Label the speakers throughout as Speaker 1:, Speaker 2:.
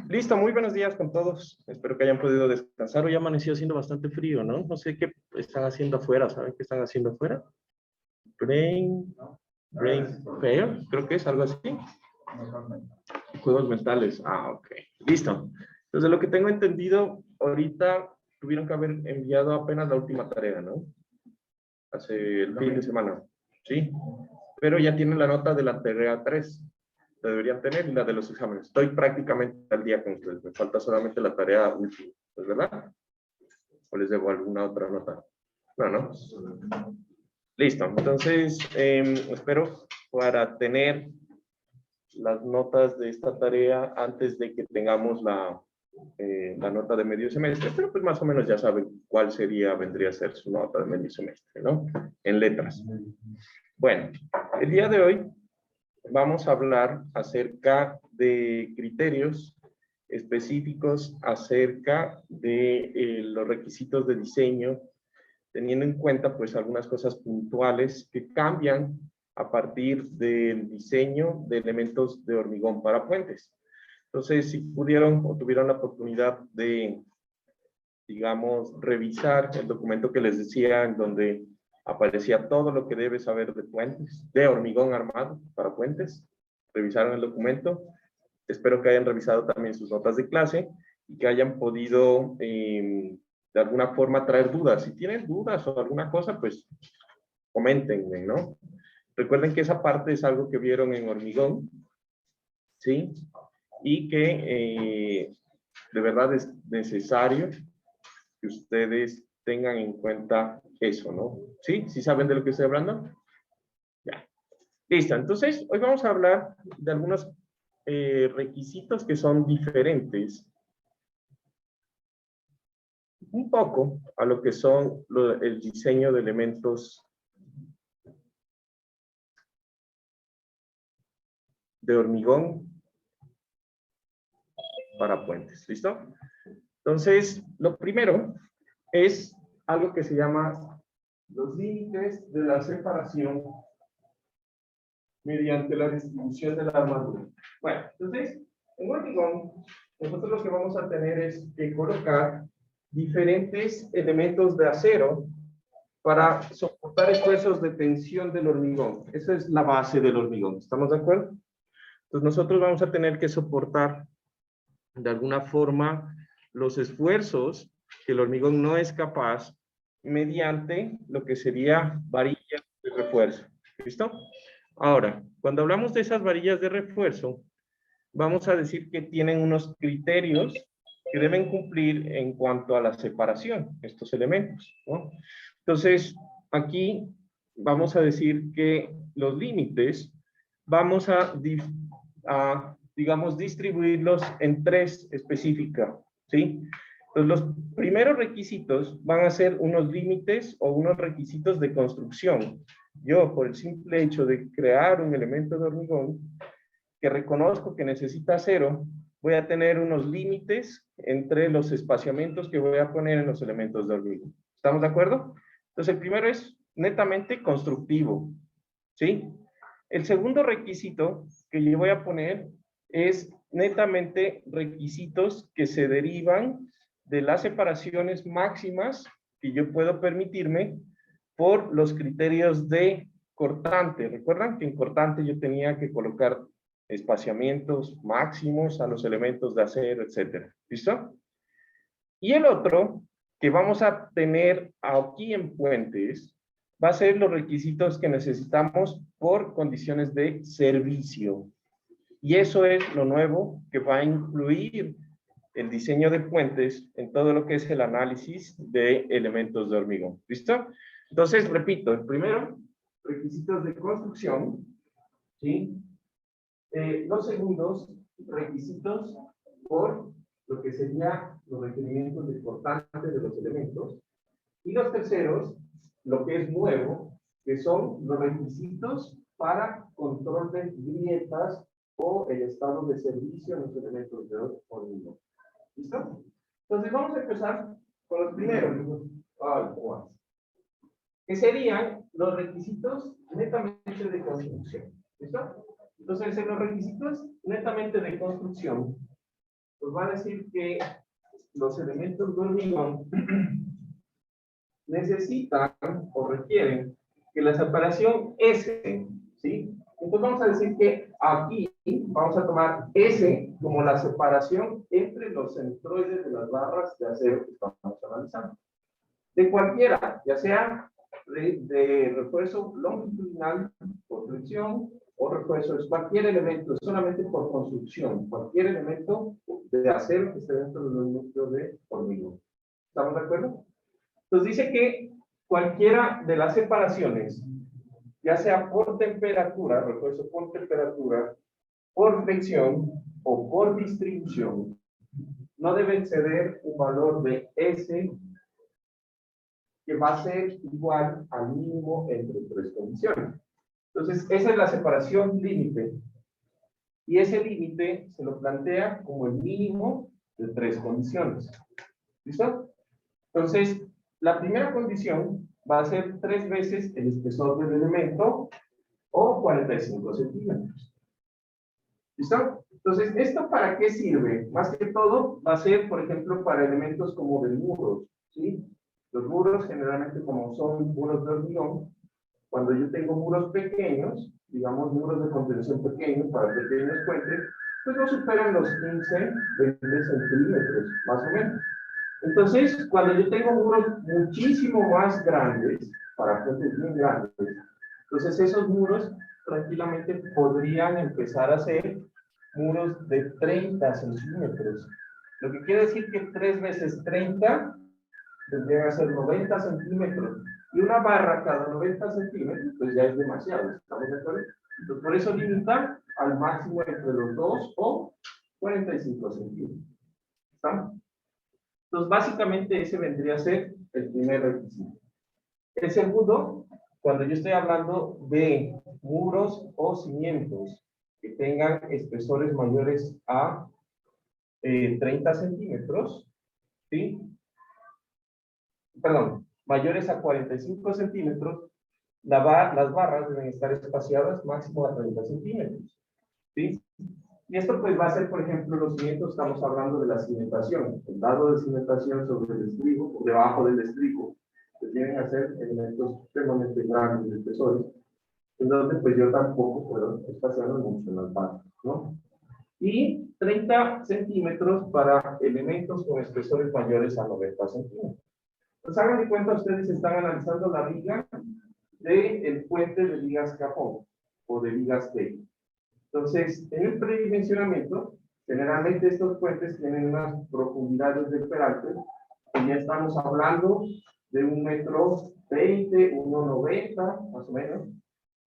Speaker 1: Listo, muy buenos días con todos. Espero que hayan podido descansar. Hoy amaneció haciendo bastante frío, ¿no? No sé qué están haciendo afuera. ¿Saben qué están haciendo afuera? Brain, Brain Fair, creo que es algo así. Juegos mentales. Ah, ok. Listo. Entonces, lo que tengo entendido, ahorita tuvieron que haber enviado apenas la última tarea, ¿no? Hace el fin de semana. Sí. Pero ya tienen la nota de la tarea 3. La deberían tener y la de los exámenes. Estoy prácticamente al día con ustedes. Me falta solamente la tarea última. ¿Es verdad? ¿O les debo alguna otra nota? No, no. Listo. Entonces, espero para tener las notas de esta tarea antes de que tengamos la nota de medio semestre, pero pues más o menos ya saben cuál vendría a ser su nota de medio semestre, ¿no? En letras. Bueno, el día de hoy vamos a hablar acerca de criterios específicos acerca de los requisitos de diseño, teniendo en cuenta pues algunas cosas puntuales que cambian a partir del diseño de elementos de hormigón para puentes. Entonces, si pudieron o tuvieron la oportunidad de, digamos, revisar el documento que les decía, en donde aparecía todo lo que debes saber de puentes, de hormigón armado para puentes, revisaron el documento. Espero que hayan revisado también sus notas de clase y que hayan podido de alguna forma traer dudas. Si tienen dudas o alguna cosa, pues coméntenme, ¿no? Recuerden que esa parte es algo que vieron en hormigón, ¿sí? Y que de verdad es necesario que ustedes tengan en cuenta eso, ¿no? ¿Sí? ¿Sí saben de lo que estoy hablando? Ya. Listo. Entonces, hoy vamos a hablar de algunos requisitos que son diferentes un poco a lo que son el diseño de elementos de hormigón para puentes. ¿Listo? Entonces, lo primero es algo que se llama los límites de la separación mediante la distribución de la armadura. Bueno, entonces, en hormigón, nosotros lo que vamos a tener es que colocar diferentes elementos de acero para soportar esfuerzos de tensión del hormigón. Esa es la base del hormigón. ¿Estamos de acuerdo? Entonces nosotros vamos a tener que soportar de alguna forma los esfuerzos que el hormigón no es capaz mediante lo que sería varillas de refuerzo. ¿Listo? Ahora, cuando hablamos de esas varillas de refuerzo, vamos a decir que tienen unos criterios que deben cumplir en cuanto a la separación, estos elementos, ¿no? Entonces, aquí vamos a decir que los límites vamos digamos, distribuirlos en tres específicas, ¿sí? Entonces, los primeros requisitos van a ser unos límites o unos requisitos de construcción. Yo, por el simple hecho de crear un elemento de hormigón, que reconozco que necesita acero, voy a tener unos límites entre los espaciamientos que voy a poner en los elementos de hormigón. ¿Estamos de acuerdo? Entonces, el primero es netamente constructivo, ¿sí? El segundo requisito que yo voy a poner es netamente requisitos que se derivan de las separaciones máximas que yo puedo permitirme por los criterios de cortante. ¿Recuerdan que en cortante yo tenía que colocar espaciamientos máximos a los elementos de acero, etcétera? ¿Listo? Y el otro que vamos a tener aquí en puentes va a ser los requisitos que necesitamos por condiciones de servicio. Y eso es lo nuevo que va a incluir el diseño de puentes en todo lo que es el análisis de elementos de hormigón. ¿Listo? Entonces, repito, el primero, requisitos de construcción, ¿sí? Los segundos, requisitos por lo que serían los requerimientos de cortante de los elementos. Y los terceros, lo que es nuevo, que son los requisitos para control de grietas o el estado de servicio en los elementos de hormigón. ¿Listo? Entonces vamos a empezar con los primeros, que serían los requisitos netamente de construcción. ¿Listo? Entonces, en los requisitos netamente de construcción, nos va a decir que los elementos de hormigón necesitan o requieren que la separación S, ¿sí? Entonces vamos a decir que aquí vamos a tomar S como la separación entre los centroides de las barras de acero que estamos analizando. De cualquiera, ya sea de refuerzo longitudinal por fricción o refuerzo, es cualquier elemento, solamente por construcción, cualquier elemento de acero que esté dentro de los núcleos de hormigón. ¿Estamos de acuerdo? Entonces dice que cualquiera de las separaciones, ya sea por temperatura, refuerzo por temperatura, por fricción o por distribución, no debe exceder un valor de S que va a ser igual al mínimo entre tres condiciones. Entonces, esa es la separación límite. Y ese límite se lo plantea como el mínimo de tres condiciones. ¿Listo? Entonces, la primera condición va a ser 3 veces el espesor del elemento o 45 centímetros. ¿Listo? Entonces, ¿esto para qué sirve? Más que todo, va a ser, por ejemplo, para elementos como de muros, ¿sí? Los muros, generalmente, como son muros de hormigón, cuando yo tengo muros pequeños, digamos muros de contención pequeños para pequeños puentes, pues no superan los 15, 20 centímetros, más o menos. Entonces, cuando yo tengo muros muchísimo más grandes, para puentes bien grandes, entonces esos muros tranquilamente podrían empezar a ser muros de 30 centímetros. Lo que quiere decir que 3 veces 30 tendrían que ser 90 centímetros. Y una barra cada 90 centímetros, pues ya es demasiado. ¿Estamos de acuerdo? Entonces, por eso limitar al máximo entre los 2 o 45 centímetros. ¿Estamos? Entonces, básicamente ese vendría a ser el primer requisito. El segundo, cuando yo estoy hablando de muros o cimientos que tengan espesores mayores a 30 centímetros, ¿sí? Perdón, mayores a 45 centímetros, las barras deben estar espaciadas máximo a 30 centímetros, ¿sí? Y esto pues va a ser, por ejemplo, los cimientos, estamos hablando de la cimentación, el dado de cimentación sobre el estribo, o debajo del estribo, que tienen que ser elementos extremadamente grandes de espesores, en donde pues yo tampoco puedo espaciarlo mucho en las barras, ¿no? Y 30 centímetros para elementos con espesores mayores a 90 centímetros. Pues hagan de cuenta, ustedes están analizando la viga del puente de vigas Capón o de vigas T. Entonces, en el predimensionamiento, generalmente estos puentes tienen unas profundidades de peralte, y ya estamos hablando de 1,20 m, 1,90 m, más o menos.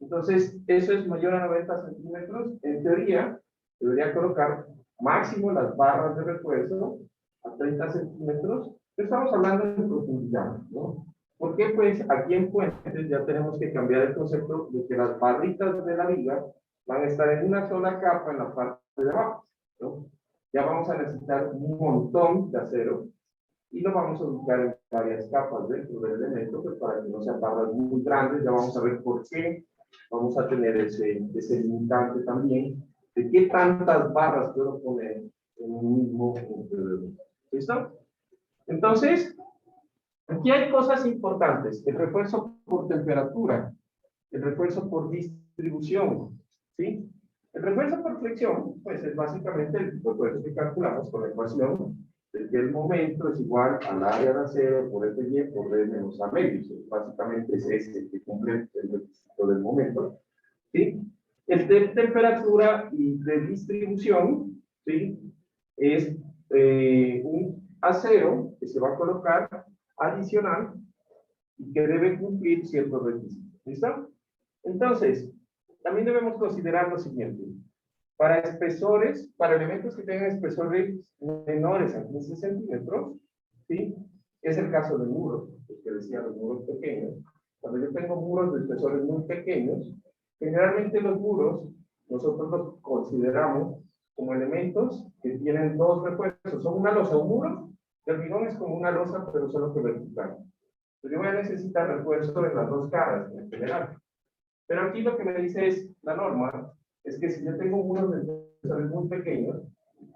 Speaker 1: Entonces, eso es mayor a 90 centímetros. En teoría, debería colocar máximo las barras de refuerzo a 30 centímetros. Estamos hablando de profundidad, ¿no? Porque pues aquí en puentes ya tenemos que cambiar el concepto de que las barritas de la viga van a estar en una sola capa en la parte de abajo, ¿no? Ya vamos a necesitar un montón de acero y lo vamos a ubicar en varias capas dentro del elemento, pues para que no sean barras muy grandes. Ya vamos a ver por qué vamos a tener ese limitante también de qué tantas barras puedo poner en un mismo elemento. ¿Listo? Entonces, aquí hay cosas importantes: el refuerzo por temperatura, el refuerzo por distribución, ¿sí? El refuerzo por fricción, pues es básicamente el refuerzo que calculamos con la ecuación de que el momento es igual al área de acero por FY por D menos A medios. Básicamente es ese que cumple el requisito del momento, ¿sí? El de temperatura y de distribución, ¿sí? Es un acero que se va a colocar adicional y que debe cumplir ciertos requisitos. ¿Listo? Entonces, también debemos considerar lo siguiente: para espesores, para elementos que tengan espesores menores a 15 centímetros, ¿sí? Es el caso de muros, que decía, los muros pequeños. Cuando yo tengo muros de espesores muy pequeños, generalmente los muros nosotros los consideramos como elementos que tienen dos refuerzos. Son una losa, un muro de hormigón es como una losa, pero solo que vertical. Entonces yo voy a necesitar refuerzo en las dos caras, en general. Pero aquí lo que me dice es, la norma, es que si yo tengo unos espesores muy pequeños,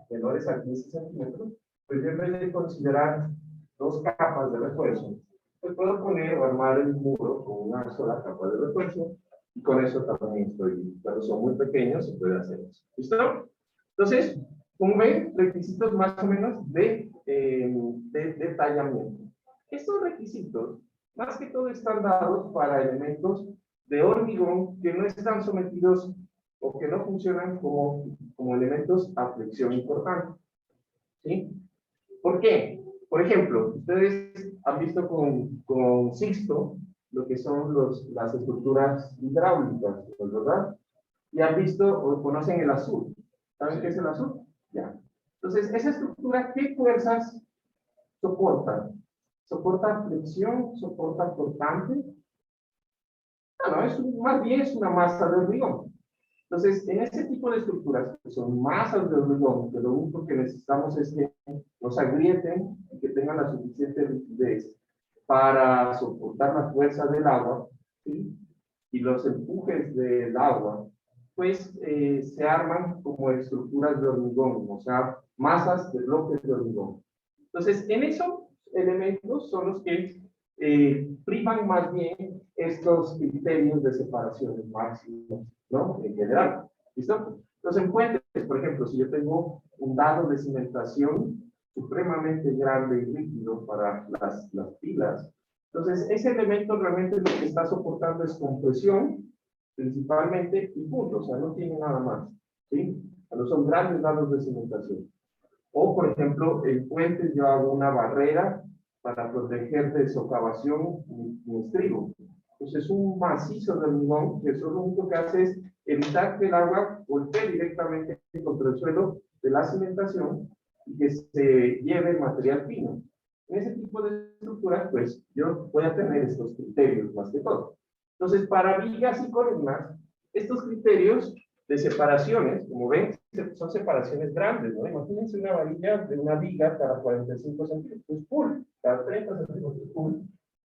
Speaker 1: menores a 15 centímetros, pues yo en vez de considerar 2 capas de refuerzo, pues puedo poner o armar el muro con una sola capa de refuerzo, y con eso también estoy, cuando son muy pequeños, se puede hacer eso. ¿Listo? Entonces, como ven, requisitos más o menos de detallamiento. Estos requisitos, más que todo, están dados para elementos de hormigón que no están sometidos o que no funcionan como elementos a flexión importante. ¿Sí? ¿Por qué? Por ejemplo, ustedes han visto con Sixto lo que son las estructuras hidráulicas, ¿verdad? Y han visto o conocen el azul. ¿Saben qué es el azul? Ya. Entonces, esa estructura, ¿qué fuerzas soporta? ¿Soporta flexión? ¿Soporta flotante? No, más bien es una masa de hormigón. Entonces, en este tipo de estructuras, que son masas de hormigón, que lo único que necesitamos es que nos agrieten y que tengan la suficiente rigidez para soportar la fuerza del agua, ¿sí? Y los empujes del agua, pues se arman como estructuras de hormigón, o sea, masas de bloques de hormigón. Entonces, en esos elementos son los que priman más bien estos criterios de separaciones máximas, ¿no? En general. ¿Listo? Entonces, en puentes, por ejemplo, si yo tengo un dado de cimentación supremamente grande y rígido para las pilas, entonces ese elemento realmente lo que está soportando es compresión, principalmente, y punto, o sea, no tiene nada más, ¿sí? Cuando son grandes dados de cimentación. O, por ejemplo, en puentes yo hago una barrera para proteger de socavación mi estribo. Entonces, es un macizo de hormigón que eso lo único que hace es evitar que el agua golpee directamente contra el suelo de la cimentación y que se lleve el material fino. En ese tipo de estructuras, pues, yo voy a tener estos criterios más que todo. Entonces, para vigas y columnas, estos criterios de separaciones, como ven, son separaciones grandes, ¿no? Imagínense una varilla de una viga cada 45 centímetros, full, cada 30 centímetros, full.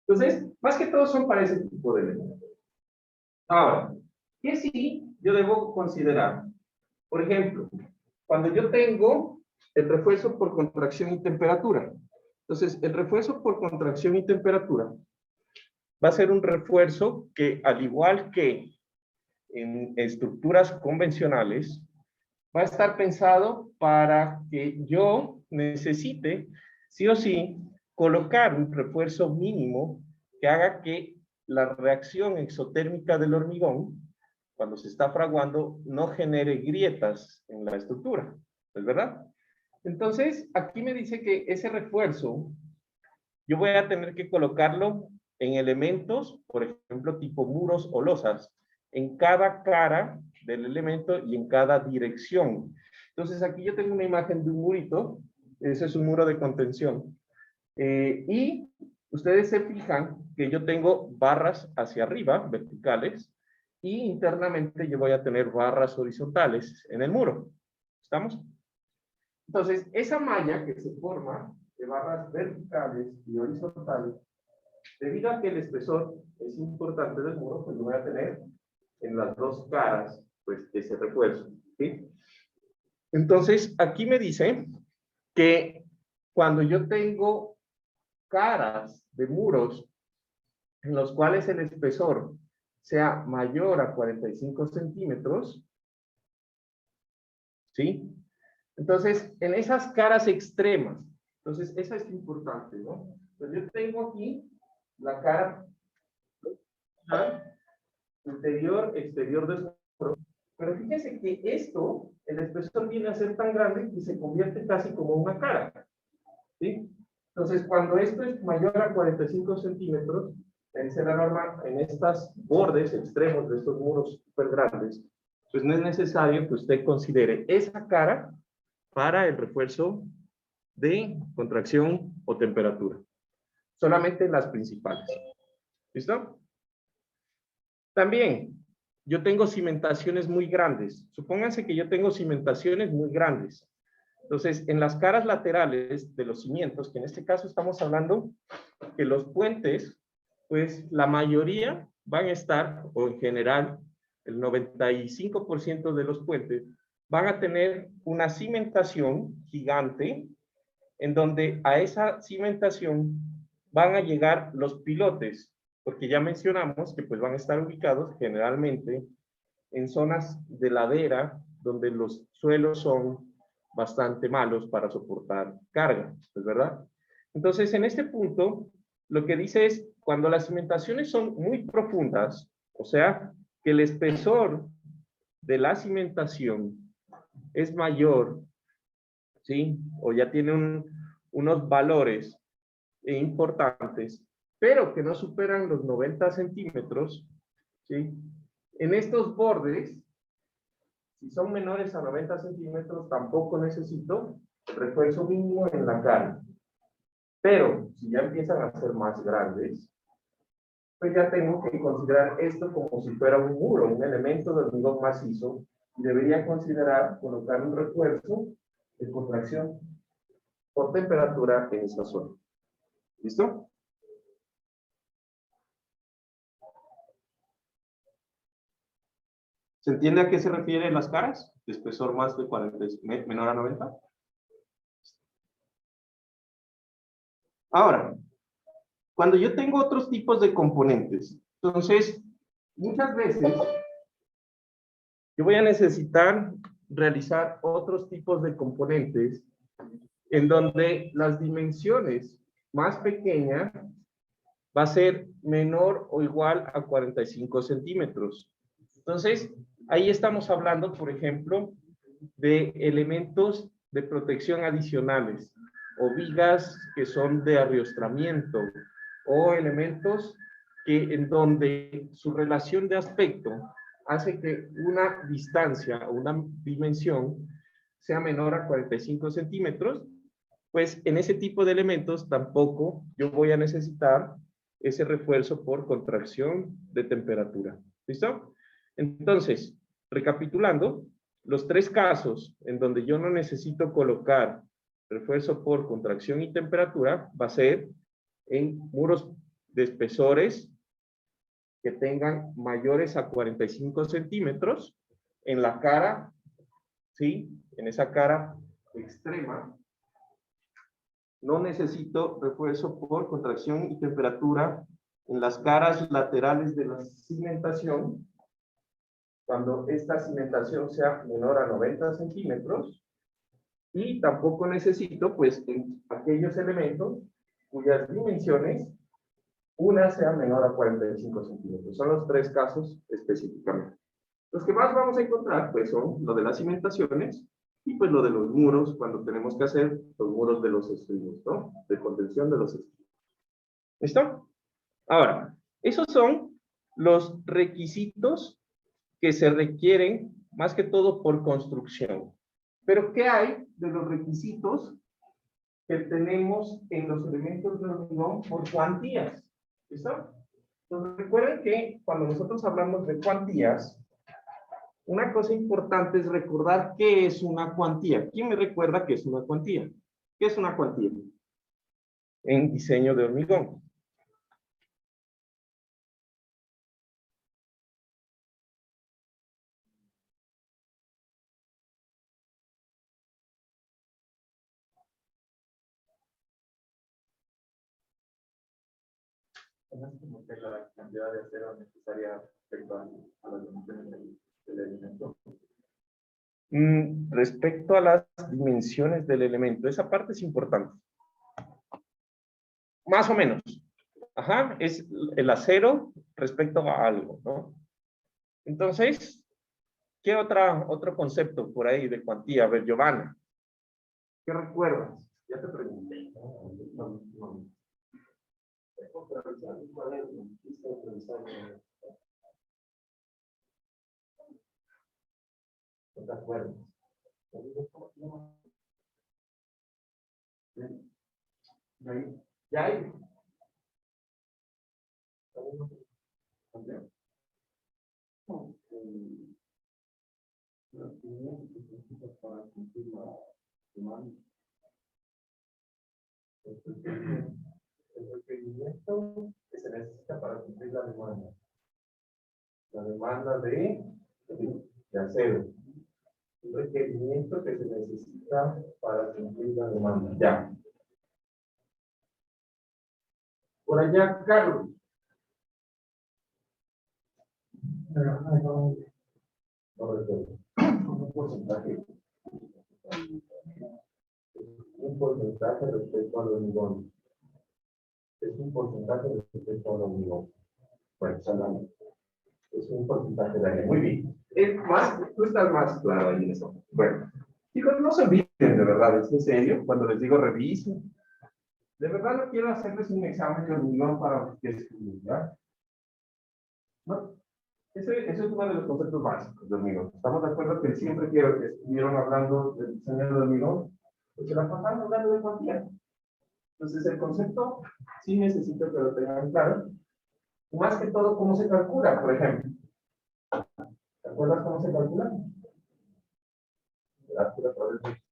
Speaker 1: Entonces, más que todo son para ese tipo de elementos. Ahora, ¿qué sí yo debo considerar? Por ejemplo, cuando yo tengo el refuerzo por contracción y temperatura. Entonces, el refuerzo por contracción y temperatura va a ser un refuerzo que, al igual que en estructuras convencionales, va a estar pensado para que yo necesite, sí o sí, colocar un refuerzo mínimo que haga que la reacción exotérmica del hormigón, cuando se está fraguando, no genere grietas en la estructura, ¿es verdad? Entonces, aquí me dice que ese refuerzo, yo voy a tener que colocarlo en elementos, por ejemplo, tipo muros o losas, en cada cara del elemento y en cada dirección. Entonces, aquí yo tengo una imagen de un murito, ese es un muro de contención. Y ustedes se fijan que yo tengo barras hacia arriba, verticales, y internamente yo voy a tener barras horizontales en el muro. ¿Estamos? Entonces, esa malla que se forma de barras verticales y horizontales, debido a que el espesor es importante del muro, pues lo voy a tener en las dos caras, pues, ese refuerzo, ¿sí? Entonces, aquí me dice que cuando yo tengo caras de muros en los cuales el espesor sea mayor a 45 centímetros, ¿sí? Entonces, en esas caras extremas, entonces, esa es importante, ¿no? Entonces, yo tengo aquí la cara interior, exterior del muro. Pero fíjense que esto, el espesor viene a ser tan grande que se convierte casi como una cara, ¿sí? Entonces, cuando esto es mayor a 45 centímetros, dice la norma, en estos bordes extremos de estos muros súper grandes, pues no es necesario que usted considere esa cara para el refuerzo de contracción o temperatura. Solamente las principales. ¿Listo? También, yo tengo cimentaciones muy grandes. Supónganse que yo tengo cimentaciones muy grandes. Entonces, en las caras laterales de los cimientos, que en este caso estamos hablando que los puentes, pues la mayoría van a estar, o en general, el 95% de los puentes van a tener una cimentación gigante en donde a esa cimentación van a llegar los pilotes, porque ya mencionamos que pues van a estar ubicados generalmente en zonas de ladera donde los suelos son bastante malos para soportar carga, ¿es verdad? Entonces, en este punto, lo que dice es, cuando las cimentaciones son muy profundas, o sea, que el espesor de la cimentación es mayor, ¿sí? O ya tiene unos valores importantes, pero que no superan los 90 centímetros, ¿sí? En estos bordes, si son menores a 90 centímetros, tampoco necesito refuerzo mínimo en la cara. Pero si ya empiezan a ser más grandes, pues ya tengo que considerar esto como si fuera un muro, un elemento de hormigón macizo, y debería considerar colocar un refuerzo de contracción por temperatura en esta zona. ¿Listo? ¿Se entiende a qué se refieren las caras? De espesor más de 40, menor a 90. Ahora, cuando yo tengo otros tipos de componentes, entonces, muchas veces yo voy a necesitar realizar otros tipos de componentes en donde las dimensiones más pequeñas va a ser menor o igual a 45 centímetros. Entonces, ahí estamos hablando, por ejemplo, de elementos de protección adicionales o vigas que son de arriostramiento o elementos que en donde su relación de aspecto hace que una distancia o una dimensión sea menor a 45 centímetros, pues en ese tipo de elementos tampoco yo voy a necesitar ese refuerzo por contracción de temperatura. ¿Listo? Entonces, recapitulando, los tres casos en donde yo no necesito colocar refuerzo por contracción y temperatura va a ser en muros de espesores que tengan mayores a 45 centímetros en la cara, ¿sí? En esa cara extrema. No necesito refuerzo por contracción y temperatura en las caras laterales de la cimentación, cuando esta cimentación sea menor a 90 centímetros, y tampoco necesito, pues, en aquellos elementos cuyas dimensiones, una sea menor a 45 centímetros. Son los tres casos específicamente. Los que más vamos a encontrar, pues, son lo de las cimentaciones y, pues, lo de los muros, cuando tenemos que hacer los muros de los estribos, ¿no? De contención de los estribos. ¿Listo? Ahora, esos son los requisitos que se requieren más que todo por construcción. Pero, ¿qué hay de los requisitos que tenemos en los elementos de hormigón por cuantías? ¿Listo? Entonces, recuerden que cuando nosotros hablamos de cuantías, una cosa importante es recordar qué es una cuantía. ¿Quién me recuerda qué es una cuantía? ¿Qué es una cuantía en diseño de hormigón? Es como que la cantidad de acero necesaria respecto a las dimensiones del elemento. Respecto a las dimensiones del elemento, esa parte es importante. Más o menos. Ajá, es el acero respecto a algo, ¿no? Entonces, ¿qué otro concepto por ahí de cuantía? A ver, Giovanna, ¿qué recuerdas? Ya te pregunté. No. ¿No te acuerdas? ¿Ya hay? El requerimiento que se necesita para cumplir la demanda. La demanda de acero. El requerimiento que se necesita para cumplir la demanda. Ya. Por allá, Carlos. No recuerdo. Un porcentaje. Un porcentaje respecto al hormigón. Es un porcentaje respecto al hormigón. Bueno, salamos. Es un porcentaje de área. Muy bien. Tú estás más claro ahí en eso. Bueno, chicos, no se olviden, de verdad, es en serio, cuando les digo revisen. De verdad no quiero hacerles un examen de hormigón para que estudien, ¿ya? ¿No? Ese es uno de los conceptos básicos de hormigón. ¿Estamos de acuerdo que siempre que estuvieron hablando del diseño de hormigón, pues se la pasaron hablando de cuantía? Entonces, el concepto sí necesito que lo tengan claro. Y más que todo, ¿cómo se calcula, por ejemplo? ¿Te acuerdas cómo se calcula?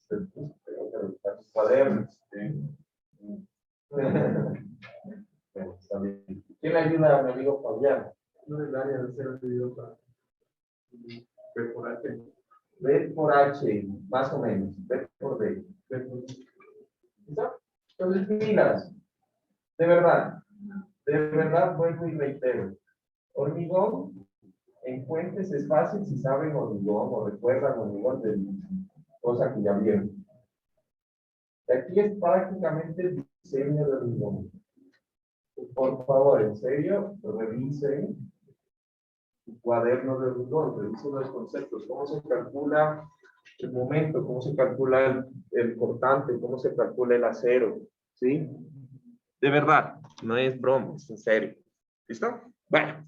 Speaker 1: Tengo que revisar sus cuadernos. Bueno, está bien. ¿Quién le ayuda a mi amigo Fabián? No es el área de 0 dividido para B por H. B por H, más o menos. B por D. ¿Listo? Entonces, pilas. De verdad, vuelvo y reitero. Hormigón, en fuentes es fácil si saben hormigón o recuerdan hormigón de cosa que ya vieron. Aquí es prácticamente el diseño de hormigón. Por favor, en serio, revisen su cuaderno de hormigón, revisen los conceptos, cómo se calcula el momento, cómo se calcula el cortante, cómo se calcula el acero, ¿sí? De verdad, no es broma, es en serio. ¿Listo? Bueno.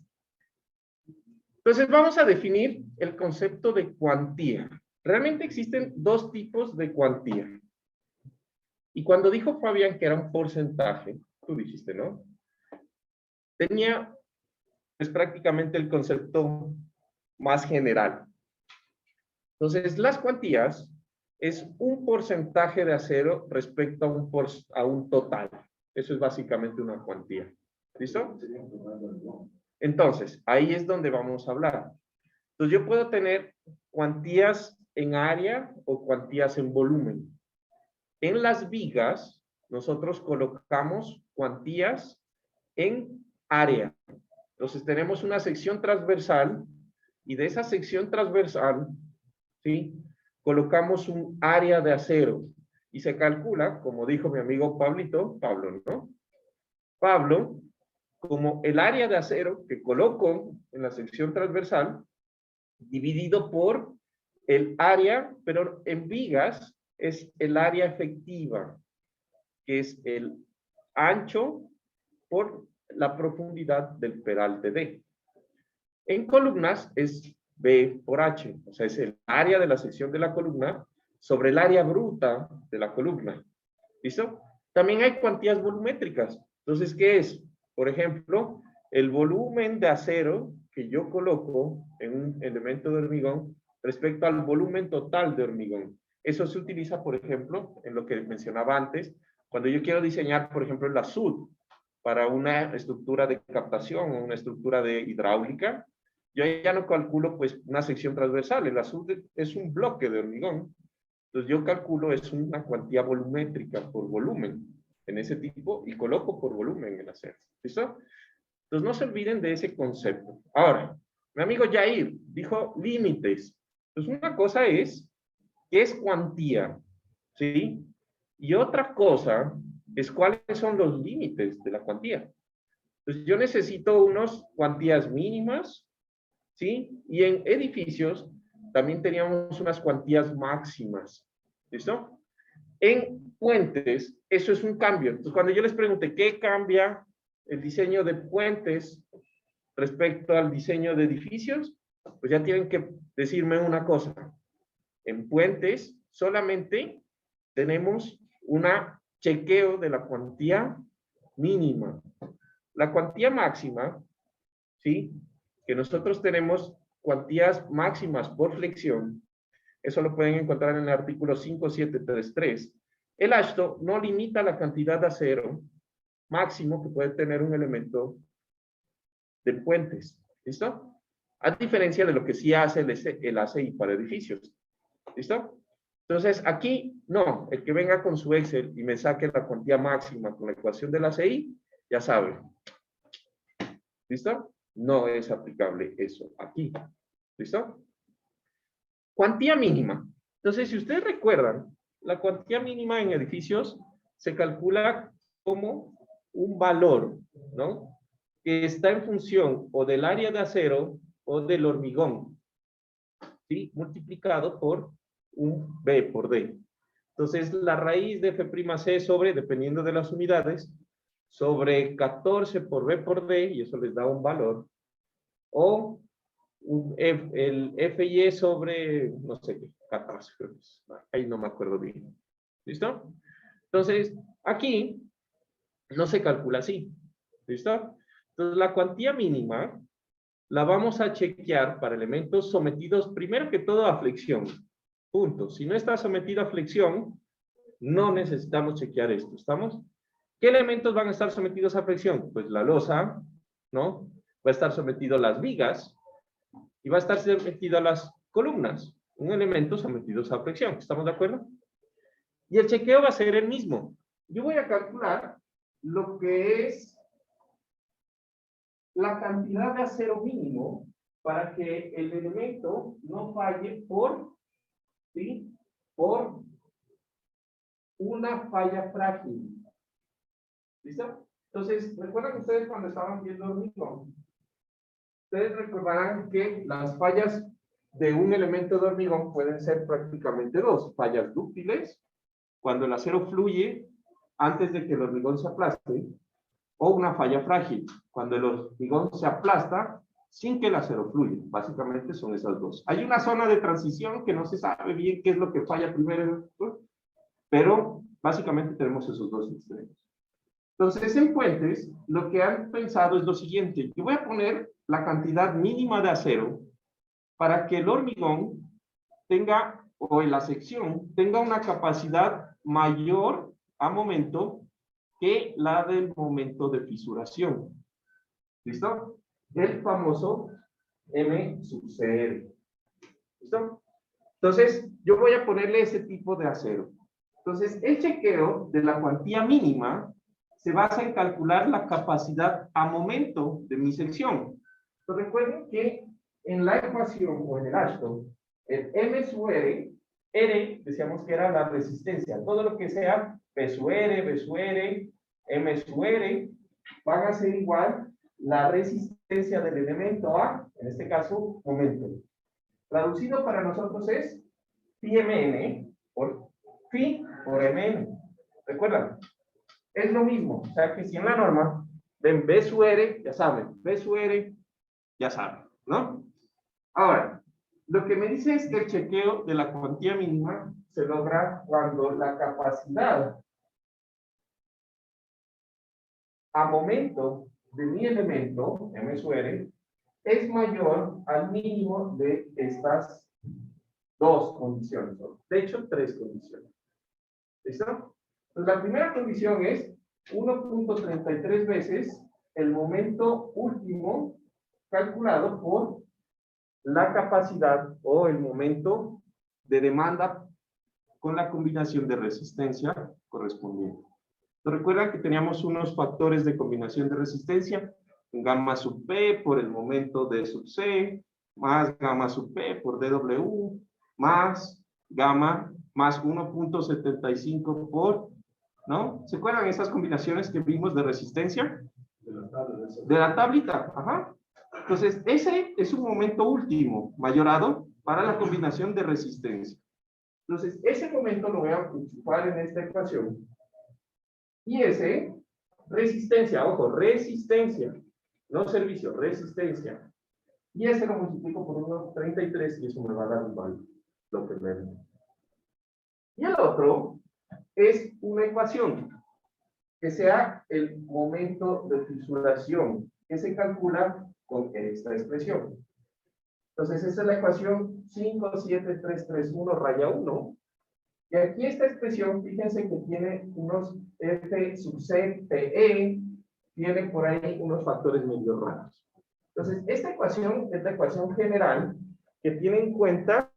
Speaker 1: Entonces vamos a definir el concepto de cuantía. Realmente existen dos tipos de cuantía. Y cuando dijo Fabián que era un porcentaje, tú dijiste, ¿no? Tenía pues prácticamente el concepto más general. Entonces, las cuantías es un porcentaje de acero respecto a un total. Eso es básicamente una cuantía. ¿Listo? Entonces, ahí es donde vamos a hablar. Entonces, yo puedo tener cuantías en área o cuantías en volumen. En las vigas, nosotros colocamos cuantías en área. Entonces, tenemos una sección transversal y de esa sección transversal, ¿sí? Colocamos un área de acero y se calcula, como dijo mi amigo Pablo, ¿no? Pablo, como el área de acero que coloco en la sección transversal, dividido por el área, pero en vigas es el área efectiva, que es el ancho por la profundidad del peralte D. En columnas es B por H, o sea, es el área de la sección de la columna sobre el área bruta de la columna. ¿Listo? También hay cuantías volumétricas. Entonces, ¿qué es? Por ejemplo, el volumen de acero que yo coloco en un elemento de hormigón respecto al volumen total de hormigón. Eso se utiliza, por ejemplo, en lo que mencionaba antes, cuando yo quiero diseñar, por ejemplo, la SUD para una estructura de captación o una estructura de hidráulica, yo ya no calculo pues una sección transversal, el SUD es un bloque de hormigón. Entonces yo calculo es una cuantía volumétrica por volumen en ese tipo y coloco por volumen el acero. ¿Listo? Entonces no se olviden de ese concepto. Ahora, mi amigo Jair dijo límites. Entonces una cosa es, ¿qué es cuantía? ¿Sí? Y otra cosa es cuáles son los límites de la cuantía. Entonces yo necesito unas cuantías mínimas, ¿sí? Y en edificios también teníamos unas cuantías máximas. ¿Listo? En puentes, eso es un cambio. Entonces, cuando yo les pregunte qué cambia el diseño de puentes respecto al diseño de edificios, pues ya tienen que decirme una cosa. En puentes solamente tenemos un chequeo de la cuantía mínima. La cuantía máxima, ¿sí? Que nosotros tenemos cuantías máximas por flexión. Eso lo pueden encontrar en el artículo 5733. El AASHTO no limita la cantidad de acero máximo que puede tener un elemento de puentes. ¿Listo? A diferencia de lo que sí hace el ACI para edificios. ¿Listo? Entonces, aquí, no, el que venga con su Excel y me saque la cuantía máxima con la ecuación de la CI, ya sabe. ¿Listo? No es aplicable eso aquí. ¿Listo? Cuantía mínima. Entonces, si ustedes recuerdan, la cuantía mínima en edificios se calcula como un valor, ¿no? Que está en función o del área de acero o del hormigón, ¿sí? Multiplicado por un B por D. Entonces, la raíz de F'C sobre, dependiendo de las unidades, sobre 14 por B por D, y eso les da un valor, o el FY sobre, no sé qué, 14, creo que es. Ahí no me acuerdo bien. ¿Listo? Entonces, aquí no se calcula así. ¿Listo? Entonces, la cuantía mínima la vamos a chequear para elementos sometidos, primero que todo, a flexión. Punto. Si no está sometido a flexión, no necesitamos chequear esto. ¿Estamos? ¿Qué elementos van a estar sometidos a flexión? Pues la losa, ¿no? Va a estar sometido a las vigas y va a estar sometido a las columnas. Un elemento sometidos a flexión. ¿Estamos de acuerdo? Y el chequeo va a ser el mismo. Yo voy a calcular lo que es la cantidad de acero mínimo para que el elemento no falle por, ¿sí? Por una falla frágil. ¿Listo? Entonces, ¿recuerdan ustedes cuando estaban viendo hormigón? Ustedes recordarán que las fallas de un elemento de hormigón pueden ser prácticamente dos. Fallas dúctiles, cuando el acero fluye antes de que el hormigón se aplaste, o una falla frágil, cuando el hormigón se aplasta sin que el acero fluya. Básicamente son esas dos. Hay una zona de transición que no se sabe bien qué es lo que falla primero, pero básicamente tenemos esos dos extremos. Entonces, en puentes, lo que han pensado es lo siguiente. Yo voy a poner la cantidad mínima de acero para que el hormigón tenga, o en la sección, tenga una capacidad mayor a momento que la del momento de fisuración. ¿Listo? El famoso M sub CR. ¿Listo? Entonces, yo voy a ponerle ese tipo de acero. Entonces, el chequeo de la cuantía mínima se basa en calcular la capacidad a momento de mi sección. Entonces, recuerden que en la ecuación o en el Ashton, el M sub R, R decíamos que era la resistencia. Todo lo que sea P sub R, B sub R, M sub R, van a ser igual la resistencia del elemento a, en este caso, momento. Traducido para nosotros es Phi MN por Phi por MN. ¿Recuerdan? Es lo mismo. O sea que si en la norma ven B sub R, ya saben. B sub R, ya saben. ¿No? Ahora, lo que me dice es que el chequeo de la cuantía mínima se logra cuando la capacidad a momento de mi elemento, M sub R, es mayor al mínimo de estas dos condiciones. De hecho, tres condiciones. ¿Listo? Pues la primera condición es 1.33 veces el momento último calculado por la capacidad o el momento de demanda con la combinación de resistencia correspondiente. Recuerdan que teníamos unos factores de combinación de resistencia, gamma sub P por el momento D sub C, más gamma sub P por dW, más gamma más 1.75 por, ¿no? ¿Se acuerdan esas combinaciones que vimos de resistencia? De la tablita, ajá. Entonces, ese es un momento último, mayorado, para la combinación de resistencia. Entonces, ese momento lo voy a ocupar en esta ecuación. Y ese, resistencia, ojo, resistencia, no servicio, resistencia. Y ese lo multiplico por 1.33 y eso me va a dar un valor, lo primero. Y el otro es una ecuación que sea el momento de fisuración, que se calcula con esta expresión. Entonces, esa es la ecuación 57331 raya 1. Y aquí esta expresión, fíjense que tiene unos F sub C, PE, tiene por ahí unos factores medio raros. Entonces, esta ecuación es la ecuación general que tiene en cuenta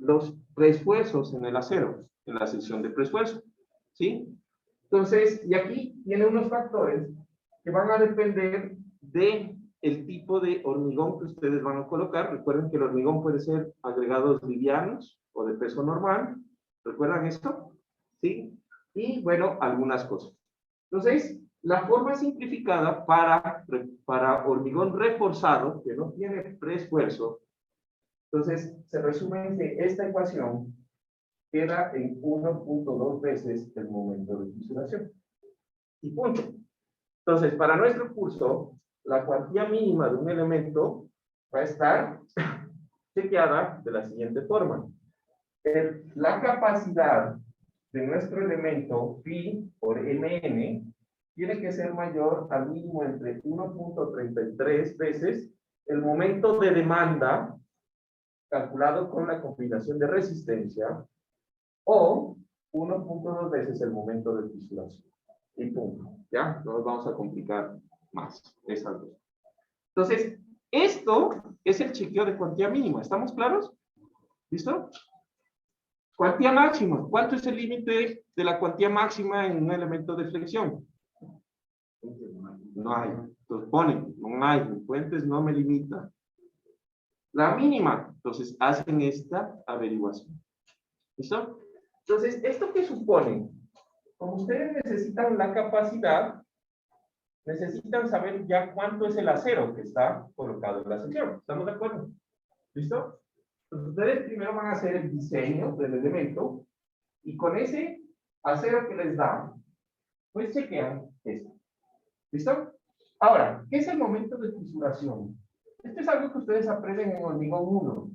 Speaker 1: los preesfuerzos en el acero, en la sección de preesfuerzo, ¿sí? Entonces, y aquí tiene unos factores que van a depender de el tipo de hormigón que ustedes van a colocar. Recuerden que el hormigón puede ser agregados livianos o de peso normal. ¿Recuerdan esto? ¿Sí? Y, bueno, algunas cosas. Entonces, la forma simplificada para hormigón reforzado, que no tiene preesfuerzo, entonces, se resume en que esta ecuación queda en 1.2 veces el momento de fisuración. Y punto. Entonces, para nuestro curso, la cuantía mínima de un elemento va a estar chequeada de la siguiente forma. La capacidad de nuestro elemento phi por mn tiene que ser mayor al mínimo entre 1.33 veces el momento de demanda calculado con la combinación de resistencia o 1.2 veces el momento de fisuración. Y punto. ¿Ya? No nos vamos a complicar más. Esas dos. Entonces, esto es el chequeo de cuantía mínima. ¿Estamos claros? ¿Listo? Cuantía máxima. ¿Cuánto es el límite de la cuantía máxima en un elemento de flexión? No hay. Entonces ponen, no hay. Fuentes no me limita. La mínima. Entonces hacen esta averiguación. ¿Listo? Entonces, ¿esto qué supone? Como ustedes necesitan la capacidad, necesitan saber ya cuánto es el acero que está colocado en la sección. ¿Estamos de acuerdo? ¿Listo? Entonces, ustedes primero van a hacer el diseño del elemento y con ese acero que les da, pues chequean esto. ¿Listo? Ahora, ¿qué es el momento de fisuración? Esto es algo que ustedes aprenden en hormigón 1.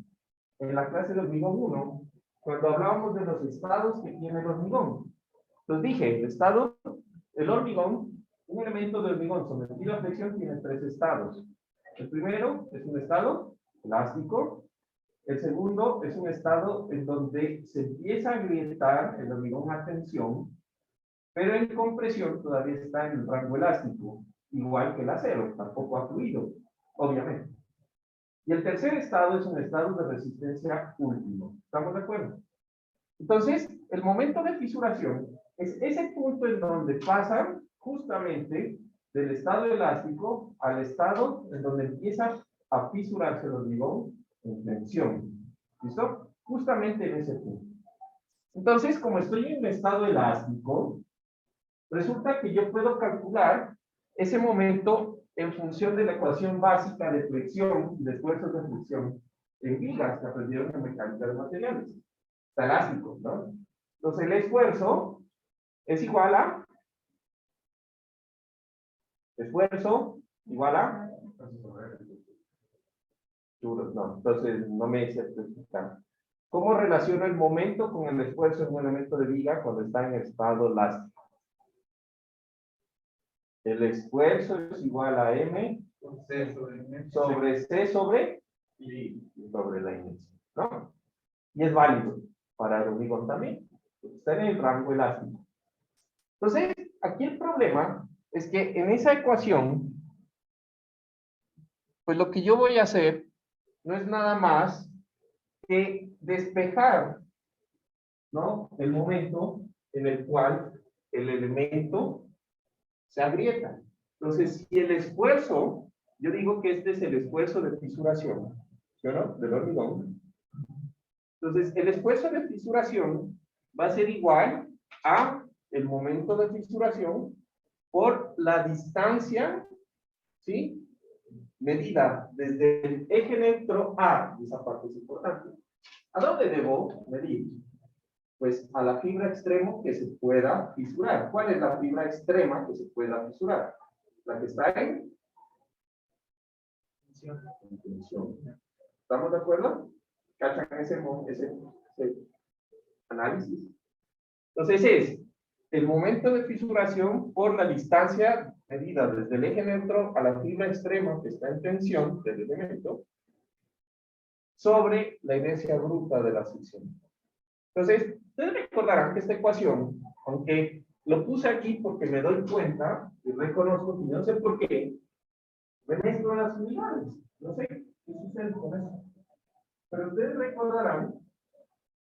Speaker 1: En la clase de hormigón 1, cuando hablábamos de los estados que tiene el hormigón. Entonces dije, el estado, el hormigón, un elemento de hormigón sometido a flexión tiene 3 estados. El primero es un estado elástico. El segundo es un estado en donde se empieza a agrietar el hormigón a tensión, pero en compresión todavía está en el rango elástico, igual que el acero, tampoco ha fluido, obviamente. Y el tercer estado es un estado de resistencia último. ¿Estamos de acuerdo? Entonces, el momento de fisuración es ese punto en donde pasa justamente del estado elástico al estado en donde empieza a fisurarse el hormigón en tensión. ¿Listo? Justamente en ese punto. Entonces, como estoy en un estado elástico, resulta que yo puedo calcular ese momento en función de la ecuación básica de flexión y de esfuerzos de flexión en vigas que aprendieron en mecánica de materiales. Está elástico, ¿no? Entonces, el esfuerzo es igual a esfuerzo igual a no, entonces no me hice especificar. ¿Cómo relaciono el momento con el esfuerzo en un elemento de viga cuando está en estado elástico? El esfuerzo es igual a M sobre C sobre la inercia, ¿no? Y es válido para el hormigón también. Está en el rango elástico. Entonces, aquí el problema es que en esa ecuación, pues lo que yo voy a hacer no es nada más que despejar, ¿no? El momento en el cual el elemento se agrieta. Entonces, si el esfuerzo, yo digo que este es el esfuerzo de fisuración, ¿sí o no? Del hormigón. Entonces, el esfuerzo de fisuración va a ser igual a el momento de fisuración por la distancia, ¿sí? Medida desde el eje neutro A, esa parte es importante. ¿A dónde debo medir? Pues a la fibra extremo que se pueda fisurar. ¿Cuál es la fibra extrema que se pueda fisurar? La que está en tensión. ¿Estamos de acuerdo? ¿Cachan ese análisis? Entonces es el momento de fisuración por la distancia medida desde el eje neutro a la fibra extrema que está en tensión del elemento sobre la inercia bruta de la sección. Entonces, ustedes recordarán que esta ecuación, aunque lo puse aquí porque me doy cuenta y reconozco que no sé por qué, me mezclo las unidades. No sé qué sucede con eso. Pero ustedes recordarán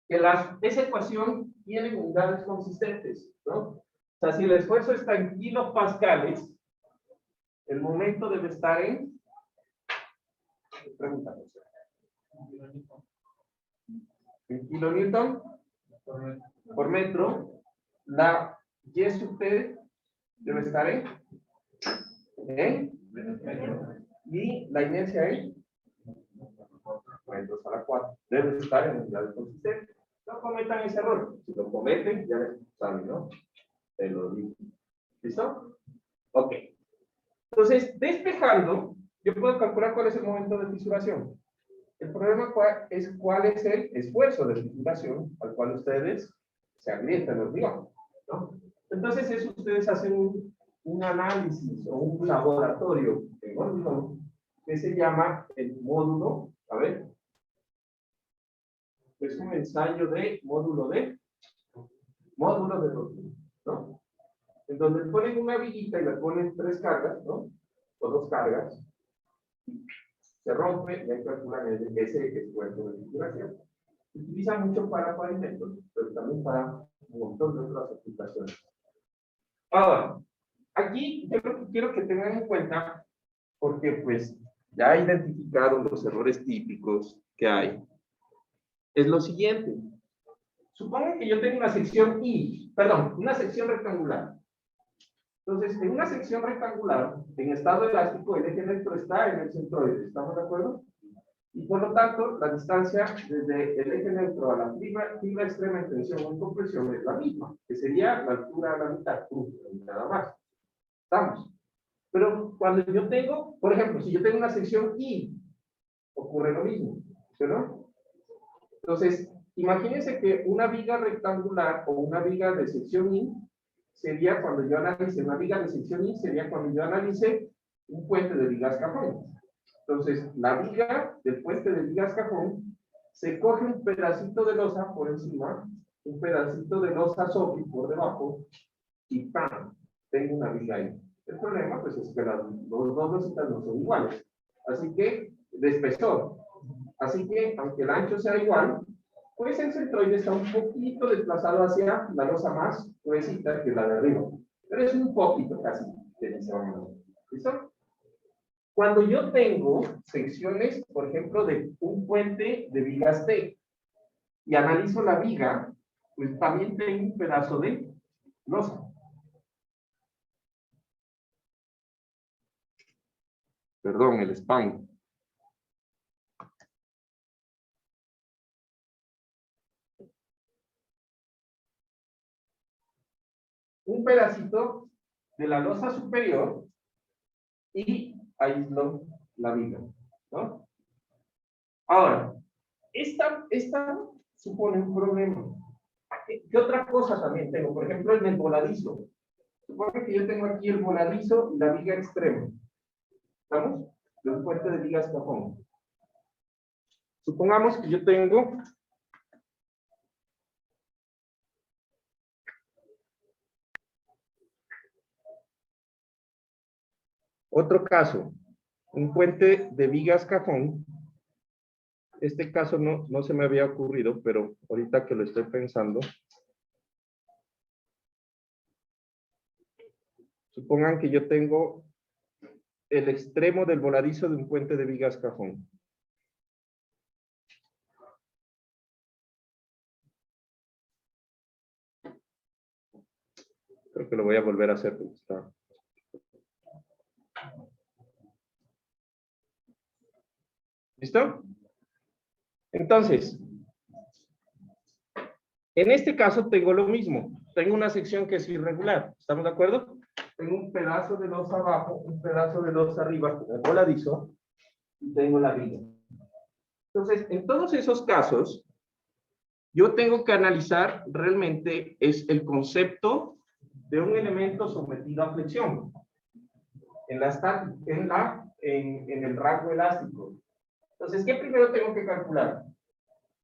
Speaker 2: que esa ecuación tiene unidades consistentes, ¿no? O sea, si el esfuerzo está en kilopascales, el momento debe estar en... Pregúntame. En kilonewton por metro. La Y sub T debe estar en... Y la inercia es 2 a la 4. Debe estar en unidades consistentes. No cometan ese error. Si lo cometen, ya saben, ¿no? Te lo digo. ¿Listo? Ok. Entonces, despejando, yo puedo calcular cuál es el momento de fisuración. El problema es cuál es el esfuerzo de fisuración al cual ustedes se agrietan el hormigón, ¿no? Entonces, eso ustedes hacen un análisis o un laboratorio en hormigón que se llama el módulo, a ver, es un ensayo de módulo de hormigón, ¿no? En donde ponen una viguita y le ponen 3 cargas, ¿no? O 2 cargas, se rompe y hay que calcular ese esfuerzo de fisuración. Se utiliza mucho para pavimentos, pero también para un montón de otras aplicaciones. Ahora, aquí yo lo que quiero que tengan en cuenta, porque pues ya he identificado los errores típicos que hay, es lo siguiente. Supongo que yo tengo una sección una sección rectangular. Entonces, en una sección rectangular, en estado elástico, el eje neutro está en el centroide. ¿Estamos de acuerdo? Y por lo tanto, la distancia desde el eje neutro a la fibra extrema en tensión o en compresión es la misma, que sería la altura a la mitad, nada más. ¿Estamos? Pero cuando yo tengo, por ejemplo, si yo tengo una sección I, ocurre lo mismo, ¿no? Entonces, imagínense que una viga rectangular o una viga de sección I sería cuando yo analice una viga de sección I, sería cuando yo analice un puente de vigas cajón. Entonces, la viga del puente de vigas cajón, se coge un pedacito de losa por encima, un pedacito de losa sopi por debajo, y ¡pam! Tengo una viga ahí. El problema, pues, es que los dos lositas no son iguales. Así que, de espesor. Así que, aunque el ancho sea igual, pues el centroide está un poquito desplazado hacia la losa más gruesita que la de arriba. Pero es un poquito casi. ¿Listo? Cuando yo tengo secciones, por ejemplo, de un puente de vigas T, y analizo la viga, pues también tengo un pedazo de losa. Perdón, el spam. Un pedacito de la losa superior y aíslo la viga, ¿no? Ahora, esta supone un problema. ¿Qué otra cosa también tengo? Por ejemplo, en el voladizo. Supongo que yo tengo aquí el voladizo y la viga extrema. ¿Estamos? De un puente de vigas cajón. Supongamos que yo tengo otro caso, un puente de vigas cajón. Este caso no se me había ocurrido, pero ahorita que lo estoy pensando, supongan que yo tengo el extremo del voladizo de un puente de vigas cajón. Creo que lo voy a volver a hacer porque está... ¿Listo? Entonces, en este caso tengo lo mismo. Tengo una sección que es irregular. ¿Estamos de acuerdo? Tengo un pedazo de losa abajo, un pedazo de losa arriba, con el voladizo, y tengo la viga. Entonces, en todos esos casos, yo tengo que analizar realmente es el concepto de un elemento sometido a flexión en el rango elástico. Entonces, ¿qué primero tengo que calcular?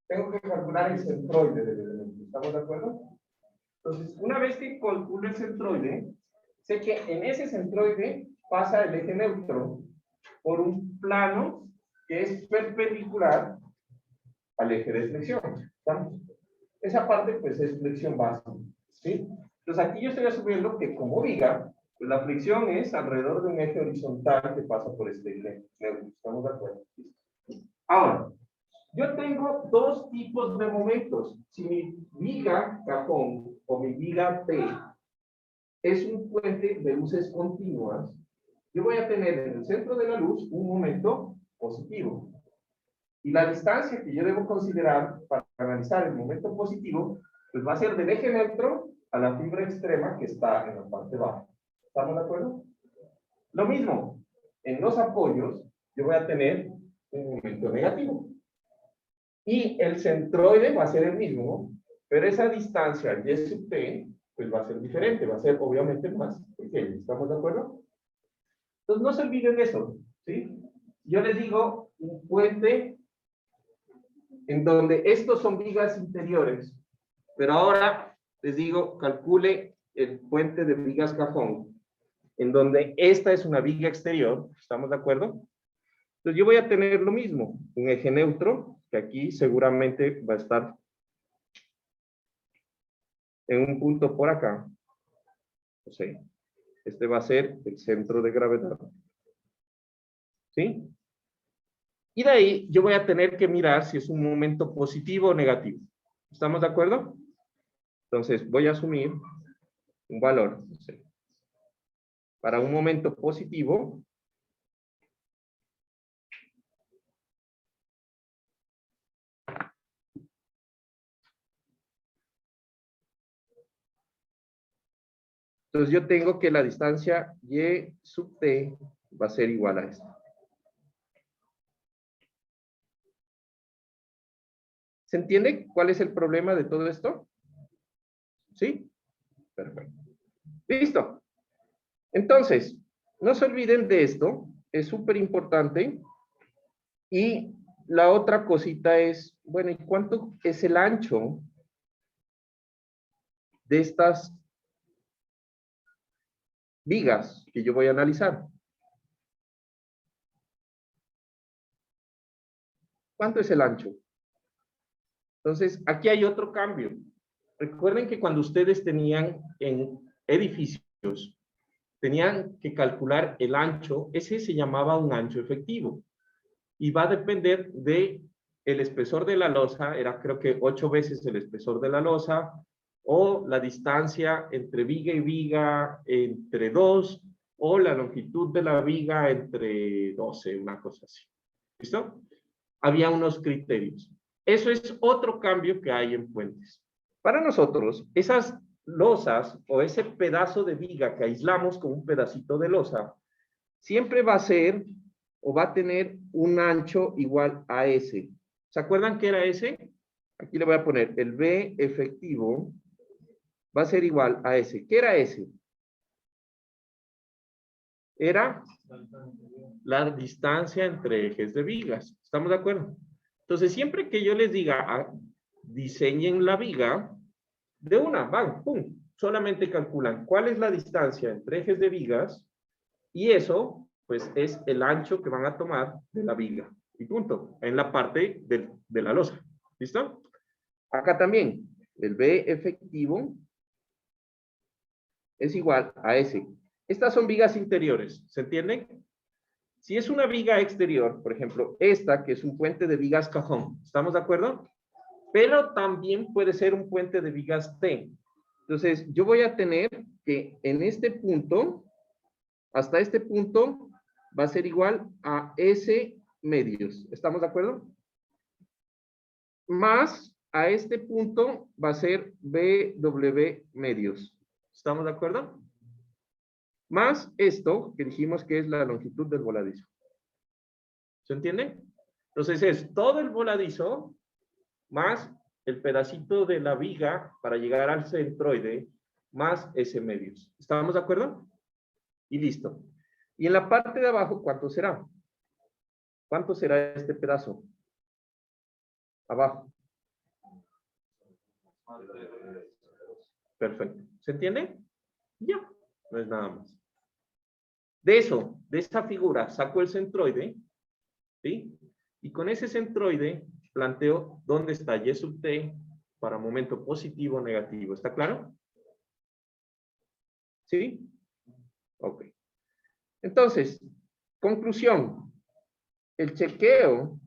Speaker 2: Tengo que calcular el centroide del elemento. ¿Estamos de acuerdo? Entonces, una vez que calculo el centroide, sé que en ese centroide pasa el eje neutro por un plano que es perpendicular al eje de flexión. ¿Estamos? Esa parte, pues, es flexión básica, ¿sí? Entonces, aquí yo estoy asumiendo que como viga, pues, la fricción es alrededor de un eje horizontal que pasa por este eje neutro. ¿Estamos de acuerdo? Ahora, yo tengo dos tipos de momentos. Si mi viga cajón o mi viga T es un puente de luces continuas, yo voy a tener en el centro de la luz un momento positivo. Y la distancia que yo debo considerar para analizar el momento positivo, pues va a ser del eje neutro a la fibra extrema que está en la parte baja. ¿Estamos de acuerdo? Lo mismo, en los apoyos, yo voy a tener un momento negativo. Y el centroide va a ser el mismo, pero esa distancia y sub t, pues va a ser diferente, va a ser obviamente más pequeña. ¿Estamos de acuerdo? Entonces no se olviden de eso, ¿sí? Yo les digo un puente en donde estos son vigas interiores, pero ahora les digo, calcule el puente de vigas cajón, en donde esta es una viga exterior. ¿Estamos de acuerdo? Entonces yo voy a tener lo mismo, un eje neutro, que aquí seguramente va a estar en un punto por acá. O sea, este va a ser el centro de gravedad. ¿Sí? Y de ahí yo voy a tener que mirar si es un momento positivo o negativo. ¿Estamos de acuerdo? Entonces voy a asumir un valor. No sé, para un momento positivo, entonces yo tengo que la distancia y sub t va a ser igual a esto. ¿Se entiende cuál es el problema de todo esto? ¿Sí? Perfecto. Listo. Entonces, no se olviden de esto, es súper importante. Y la otra cosita es, bueno, ¿y cuánto es el ancho de estas vigas que yo voy a analizar? ¿Cuánto es el ancho? Entonces, aquí hay otro cambio. Recuerden que cuando ustedes tenían en edificios, tenían que calcular el ancho, ese se llamaba un ancho efectivo. Y va a depender de el espesor de la losa, era creo que 8 veces el espesor de la losa, o la distancia entre viga y viga entre 2, o la longitud de la viga entre 12, una cosa así. ¿Listo? Había unos criterios. Eso es otro cambio que hay en puentes. Para nosotros, esas losas o ese pedazo de viga que aislamos con un pedacito de losa, siempre va a ser o va a tener un ancho igual a S. ¿Se acuerdan qué era S? Aquí le voy a poner el B efectivo va a ser igual a S. ¿Qué era S? Era la distancia entre ejes de vigas. ¿Estamos de acuerdo? Entonces, siempre que yo les diga diseñen la viga, de una, van, pum, solamente calculan cuál es la distancia entre ejes de vigas y eso, pues, es el ancho que van a tomar de la viga. Y punto, en la parte de la losa. ¿Listo? Acá también, el B efectivo es igual a S. Estas son vigas interiores, ¿se entienden? Si es una viga exterior, por ejemplo, esta que es un puente de vigas cajón, ¿estamos de acuerdo? Pero también puede ser un puente de vigas T. Entonces, yo voy a tener que en este punto, hasta este punto, va a ser igual a S medios. ¿Estamos de acuerdo? Más a este punto va a ser BW medios. ¿Estamos de acuerdo? Más esto que dijimos que es la longitud del voladizo. ¿Se entiende? Entonces es todo el voladizo más el pedacito de la viga para llegar al centroide más S medios. ¿Estamos de acuerdo? Y listo. Y en la parte de abajo, ¿cuánto será? ¿Cuánto será este pedazo? Abajo. Perfecto. ¿Se entiende? Ya. No es nada más. De eso, de esa figura, saco el centroide, ¿sí? Y con ese centroide planteo dónde está Y sub t
Speaker 1: para momento positivo o negativo. ¿Está claro? ¿Sí? Ok. Entonces, conclusión. El chequeo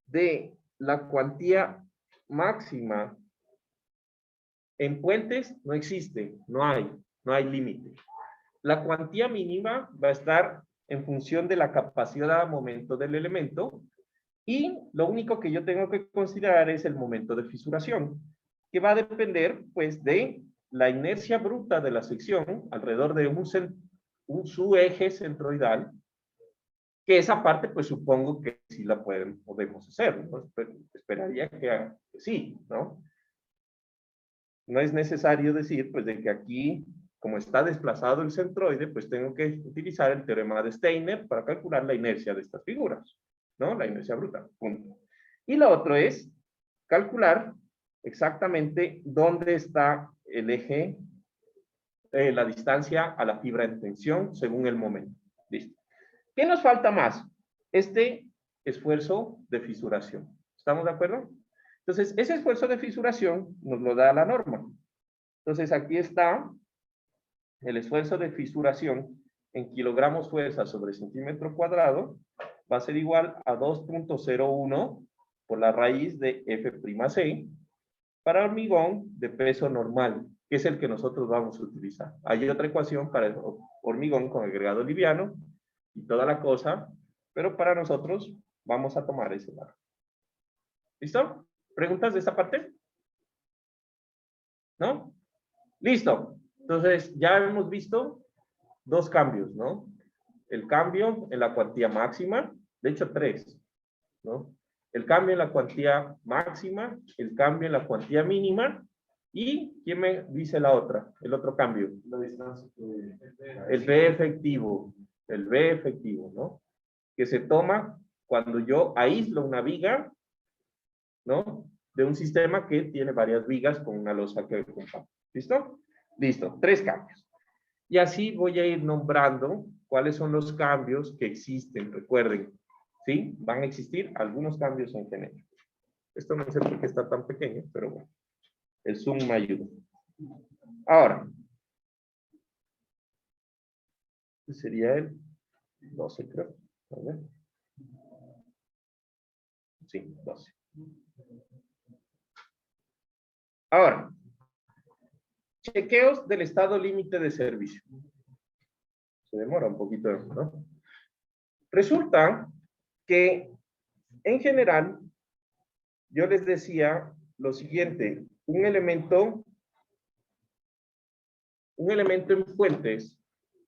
Speaker 1: de la cuantía máxima en puentes no existe, no hay límite. La cuantía mínima va a estar en función de la capacidad a momento del elemento y lo único que yo tengo que considerar es el momento de fisuración, que va a depender pues de la inercia bruta de la sección alrededor de su eje centroidal, que esa parte pues supongo que sí la podemos hacer, ¿no? Esperaría que sí, ¿no? No es necesario decir pues de que aquí, como está desplazado el centroide, pues tengo que utilizar el teorema de Steiner para calcular la inercia de estas figuras, ¿no? La inercia bruta, punto. Y lo otro es calcular exactamente dónde está el eje, la distancia a la fibra en tensión según el momento. Listo. ¿Qué nos falta más? Este esfuerzo de fisuración. ¿Estamos de acuerdo? Entonces, ese esfuerzo de fisuración nos lo da la norma. Entonces, aquí está el esfuerzo de fisuración en kilogramos fuerza sobre centímetro cuadrado. Va a ser igual a 2.01 por la raíz de F'C para hormigón de peso normal, que es el que nosotros vamos a utilizar. Hay otra ecuación para el hormigón con agregado liviano y toda la cosa, pero para nosotros vamos a tomar ese valor. ¿Listo? ¿Preguntas de esta parte? ¿No? Listo. Entonces, ya hemos visto dos cambios, ¿no? El cambio en la cuantía máxima, de hecho tres, ¿no? El cambio en la cuantía máxima, el cambio en la cuantía mínima, y ¿quién me dice la otra? El otro cambio.
Speaker 2: La distancia.
Speaker 1: El B efectivo, ¿no? Que se toma cuando yo aíslo una viga, ¿no? De un sistema que tiene varias vigas con una losa que compacta. ¿Listo? Listo, tres cambios. Y así voy a ir nombrando cuáles son los cambios que existen. Recuerden, ¿sí? Van a existir algunos cambios en general. Esto no sé por qué está tan pequeño, pero bueno. El zoom me ayuda. Ahora. Este sería el 12, creo. A ver. Sí, 12. Ahora. Chequeos del estado límite de servicio. Se demora un poquito, ¿no? Resulta que, en general, yo les decía lo siguiente, un elemento en fuentes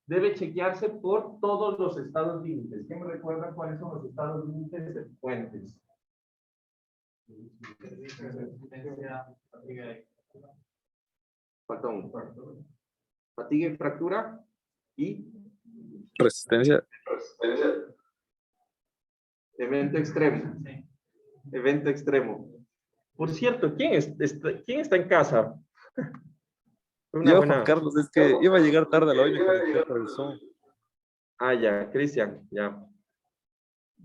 Speaker 1: debe chequearse por todos los estados límites. ¿Quién me recuerda cuáles son los estados límites de fuentes? Falta uno. Fatiga y fractura y
Speaker 3: Resistencia.
Speaker 1: evento extremo. Evento extremo. Por cierto, ¿quién está en casa?
Speaker 3: Yo, Juan Carlos, es que iba a llegar tarde a la hoy, me conecté por el Zoom.
Speaker 1: Ah, ya, Cristian, ya.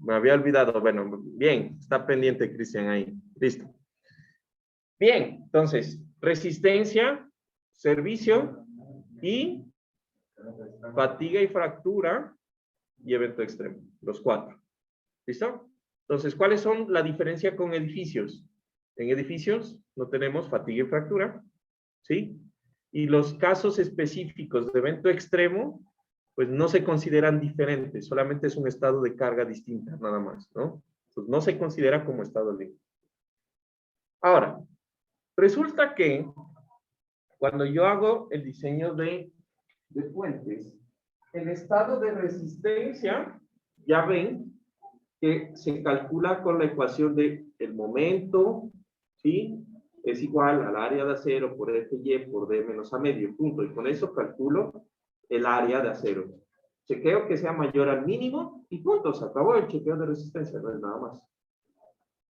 Speaker 1: Me había olvidado. Bueno, bien, está pendiente Cristian ahí. Listo. Bien, entonces, resistencia, servicio y fatiga y fractura y evento extremo. Los cuatro. ¿Listo? Entonces, ¿cuáles son la diferencia con edificios? En edificios no tenemos fatiga y fractura, ¿sí? Y los casos específicos de evento extremo, pues no se consideran diferentes, solamente es un estado de carga distinta, nada más, ¿no? Pues no se considera como estado límite. Ahora, resulta que cuando yo hago el diseño de fuentes, el estado de resistencia, ya ven que se calcula con la ecuación de el momento, ¿sí? Es igual al área de acero por Fy por D menos A medio, punto. Y con eso calculo el área de acero. Chequeo que sea mayor al mínimo y punto. Se acabó el chequeo de resistencia, no es nada más.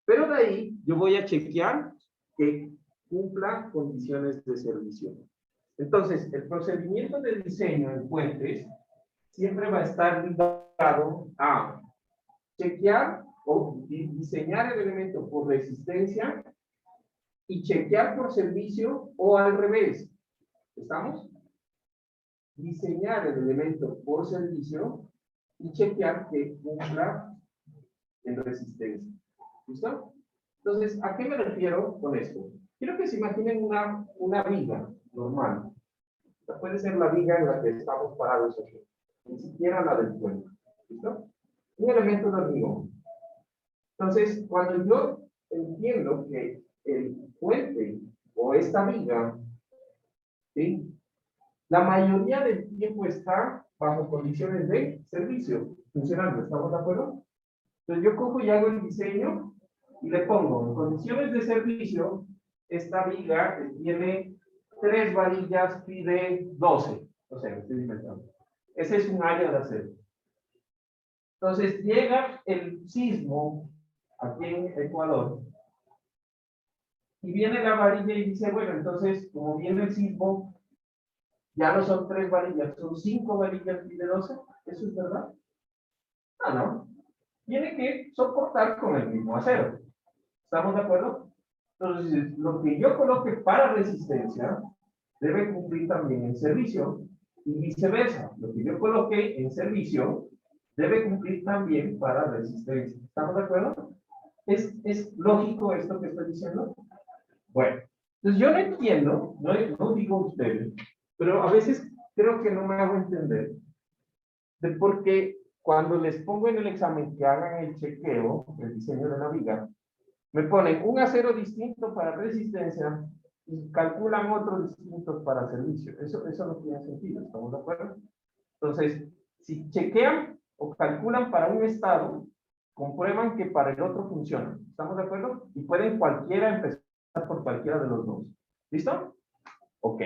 Speaker 1: Pero de ahí yo voy a chequear que cumpla condiciones de servicio. Entonces, el procedimiento de diseño en fuentes siempre va a estar ligado a chequear
Speaker 2: o diseñar el elemento por resistencia y chequear por servicio o al revés. ¿Estamos? Diseñar el elemento por servicio y chequear que cumpla en resistencia. ¿Listo? Entonces, ¿a qué me refiero con esto? Quiero que se imaginen una viga normal. Esta puede ser la viga en la que estamos parados aquí. Ni siquiera la del puente. ¿Listo? Un elemento de hormigón. Entonces, cuando yo entiendo que el puente o esta viga, ¿sí?, la mayoría del tiempo está bajo condiciones de servicio, funcionando, ¿estamos de acuerdo? Entonces yo cojo y hago el diseño y le pongo en condiciones de servicio, esta viga tiene 3 varillas pi de 12, o sea, estoy inventando. Ese es un área de acero. Entonces llega el sismo aquí en Ecuador y viene la varilla y dice, bueno, entonces como viene el sismo, ya no son 3 varillas, son 5 varillas pi de 12. ¿Eso es verdad? Ah, no. Tiene que soportar con el mismo acero. ¿Estamos de acuerdo? Entonces, lo que yo coloque para resistencia debe cumplir también en servicio y viceversa. Lo que yo coloque en servicio debe cumplir también para resistencia. ¿Estamos de acuerdo? ¿Es lógico esto que estoy diciendo? Bueno, entonces yo no entiendo, no digo ustedes, pero a veces creo que no me hago entender de por qué cuando les pongo en el examen que hagan el chequeo, el diseño de la viga, me ponen un acero distinto para resistencia y calculan otro distinto para servicio. Eso no tiene sentido, ¿estamos de acuerdo? Entonces, si chequean o calculan para un estado, comprueban que para el otro funciona. ¿Estamos de acuerdo? Y pueden cualquiera empezar por cualquiera de los dos. ¿Listo? Ok.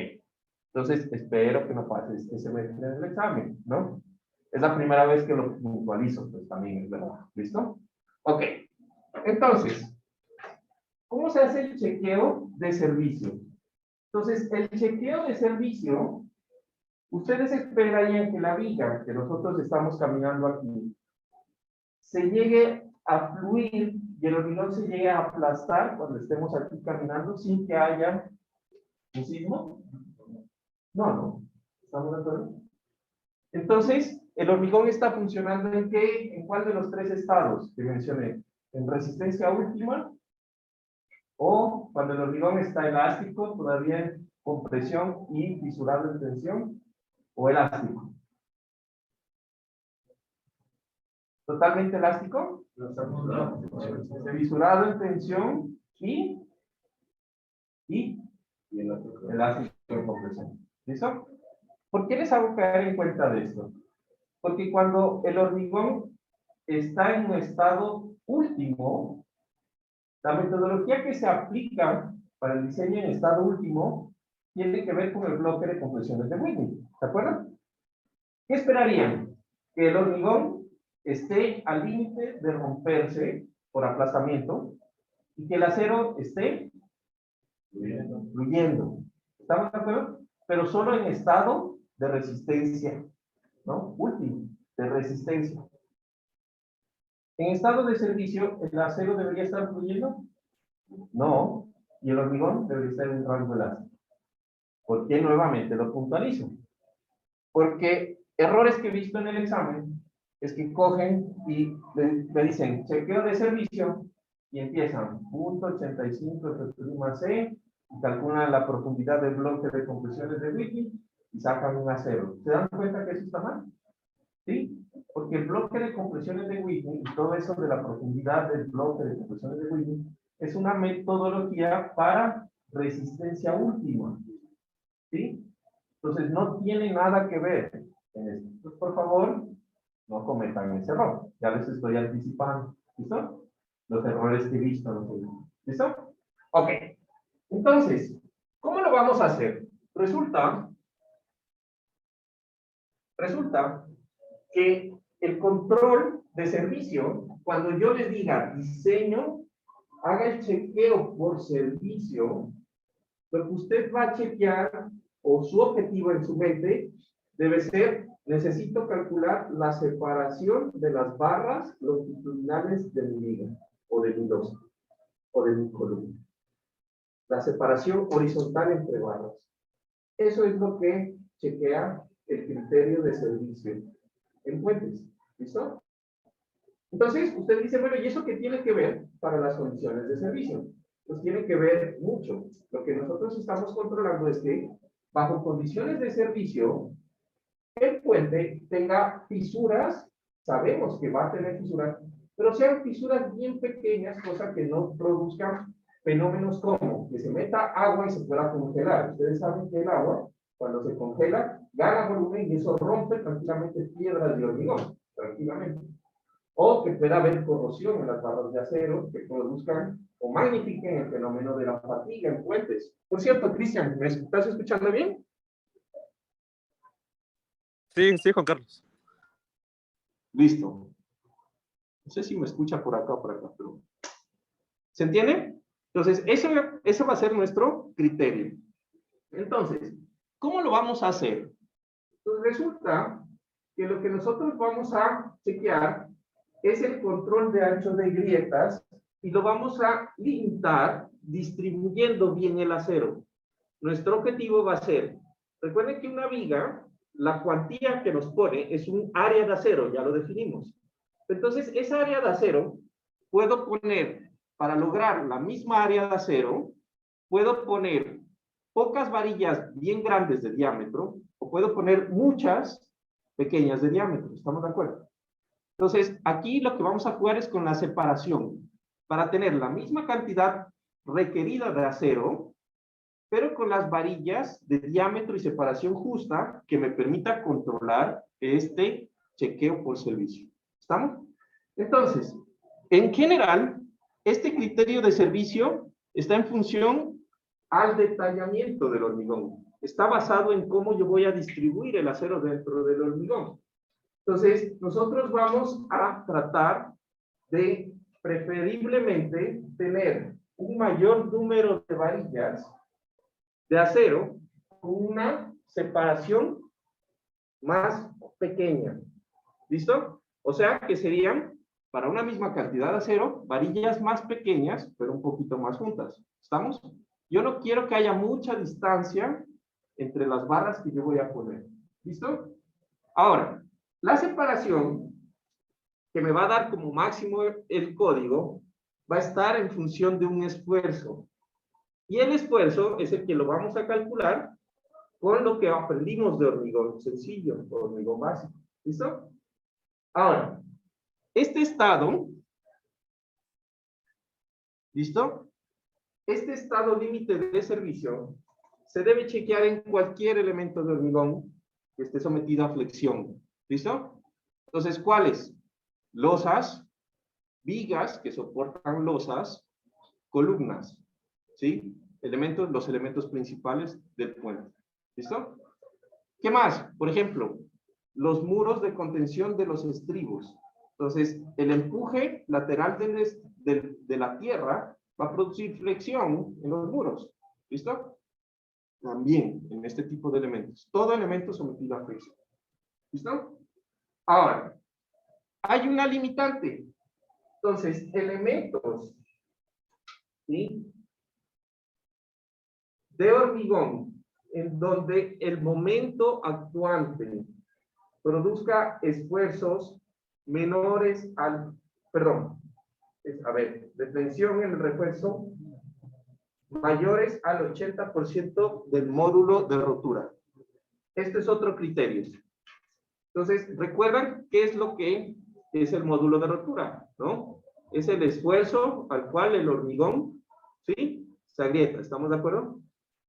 Speaker 2: Entonces, espero que no pase este semestre en el examen, ¿no? Es la primera vez que lo puntualizo, pues también es verdad. ¿Listo? Ok. Entonces, ¿cómo se hace el chequeo de servicio? Entonces, el chequeo de servicio, ustedes esperarían que la viga que nosotros estamos caminando aquí se llegue a fluir y el hormigón se llegue a aplastar cuando estemos aquí caminando sin que haya un sismo. No. ¿Estamos de acuerdo? Entonces, el hormigón está funcionando ¿en qué? ¿En cuál de los 3 estados que mencioné? ¿En resistencia última? ¿O cuando el hormigón está elástico, todavía en compresión y fisurado en tensión? ¿O elástico? ¿Totalmente elástico? Fisurado en tensión y elástico en compresión. ¿Listo? ¿Por qué les hago caer en cuenta de esto? Porque cuando el hormigón está en un estado último, la metodología que se aplica para el diseño en estado último tiene que ver con el bloque de compresiones de Whitney. ¿Se acuerdan? ¿Qué esperarían? Que el hormigón esté al límite de romperse por aplastamiento y que el acero esté fluyendo. ¿Estamos de acuerdo? Pero solo en estado de resistencia, ¿no? Último, de resistencia. En estado de servicio, ¿el acero debería estar fluyendo? No. Y el hormigón debería estar en un rango elástico. ¿Por qué nuevamente lo puntualizo? Porque errores que he visto en el examen es que cogen y le dicen chequeo de servicio y empiezan punto 85 más C y calculan la profundidad del bloque de compresiones de Whitney y sacan un acero. ¿Se dan cuenta que eso está mal? ¿Sí? Porque el bloque de compresiones de Whitney y todo eso de la profundidad del bloque de compresiones de Whitney es una metodología para resistencia última. ¿Sí? Entonces no tiene nada que ver en esto. Entonces, por favor, no cometan ese error. Ya les estoy anticipando. ¿Listo? Los errores que he visto. ¿Listo? Ok. Entonces, ¿cómo lo vamos a hacer? Resulta que el control de servicio, cuando yo les diga diseño, haga el chequeo por servicio, lo que usted va a chequear o su objetivo en su mente debe ser necesito calcular la separación de las barras longitudinales de mi viga, o de mi losa, o de mi columna. La separación horizontal entre barras. Eso es lo que chequea el criterio de servicio en puentes. ¿Listo? Entonces, usted dice, bueno, ¿y eso qué tiene que ver para las condiciones de servicio? Pues tiene que ver mucho. Lo que nosotros estamos controlando es que, bajo condiciones de servicio, el puente tenga fisuras, sabemos que va a tener fisuras, pero sean fisuras bien pequeñas, cosa que no produzcan fenómenos como que se meta agua y se pueda congelar. Ustedes saben que el agua, cuando se congela, gana volumen y eso rompe tranquilamente piedras de hormigón, tranquilamente. O que pueda haber corrosión en las barras de acero que produzcan o magnifiquen el fenómeno de la fatiga en puentes. Por cierto, Cristian, ¿me estás escuchando bien?
Speaker 3: Sí, sí, Juan Carlos.
Speaker 2: Listo. No sé si me escucha por acá o por acá, pero... ¿Se entiende? Entonces, ese va a ser nuestro criterio. Entonces, ¿cómo lo vamos a hacer? Pues resulta que lo que nosotros vamos a chequear es el control de ancho de grietas y lo vamos a limitar distribuyendo bien el acero. Nuestro objetivo va a ser, recuerden que una viga, la cuantía que nos pone es un área de acero, ya lo definimos. Entonces, esa área de acero puedo poner, para lograr la misma área de acero, puedo poner pocas varillas bien grandes de diámetro o puedo poner muchas pequeñas de diámetro. ¿Estamos de acuerdo? Entonces, aquí lo que vamos a jugar es con la separación para tener la misma cantidad requerida de acero, pero con las varillas de diámetro y separación justa que me permita controlar este chequeo por servicio. ¿Estamos? Entonces, en general, este criterio de servicio está en función al detallamiento del hormigón. Está basado en cómo yo voy a distribuir el acero dentro del hormigón. Entonces, nosotros vamos a tratar de preferiblemente tener un mayor número de varillas de acero con una separación más pequeña. ¿Listo? O sea que serían, para una misma cantidad de acero, varillas más pequeñas, pero un poquito más juntas. ¿Estamos? Yo no quiero que haya mucha distancia entre las barras que yo voy a poner. ¿Listo? Ahora, la separación que me va a dar como máximo el código va a estar en función de un esfuerzo. Y el esfuerzo es el que lo vamos a calcular con lo que aprendimos de hormigón sencillo, hormigón básico. ¿Listo? Ahora, este estado, ¿listo? Este estado límite de servicio se debe chequear en cualquier elemento de hormigón que esté sometido a flexión. ¿Listo? Entonces, ¿cuáles? Losas, vigas que soportan losas, columnas, ¿sí? Los elementos principales del puente. ¿Listo? ¿Qué más? Por ejemplo, los muros de contención de los estribos. Entonces, el empuje lateral de la tierra va a producir flexión en los muros. ¿Listo? También en este tipo de elementos. Todo elemento sometido a flexión. ¿Listo? Ahora, hay una limitante. Entonces, elementos, ¿sí?, de hormigón en donde el momento actuante produzca esfuerzos menores al, de tensión en el refuerzo mayores al 80% del módulo de rotura. Este es otro criterio. Entonces, recuerdan qué es lo que es el módulo de rotura, ¿no? Es el esfuerzo al cual el hormigón, ¿sí?, se agrieta. ¿Estamos de acuerdo?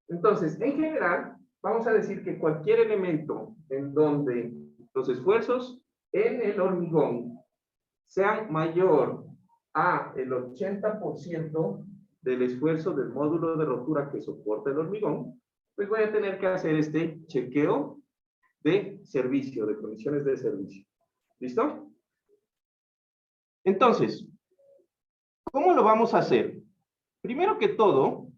Speaker 2: Entonces, en general, vamos a decir que cualquier elemento en donde los esfuerzos en el hormigón sean mayor a el 80% del esfuerzo del módulo de rotura que soporta el hormigón, pues voy a tener que hacer este chequeo de servicio, de condiciones de servicio. ¿Listo? Entonces, ¿cómo lo vamos a hacer? Primero que todo,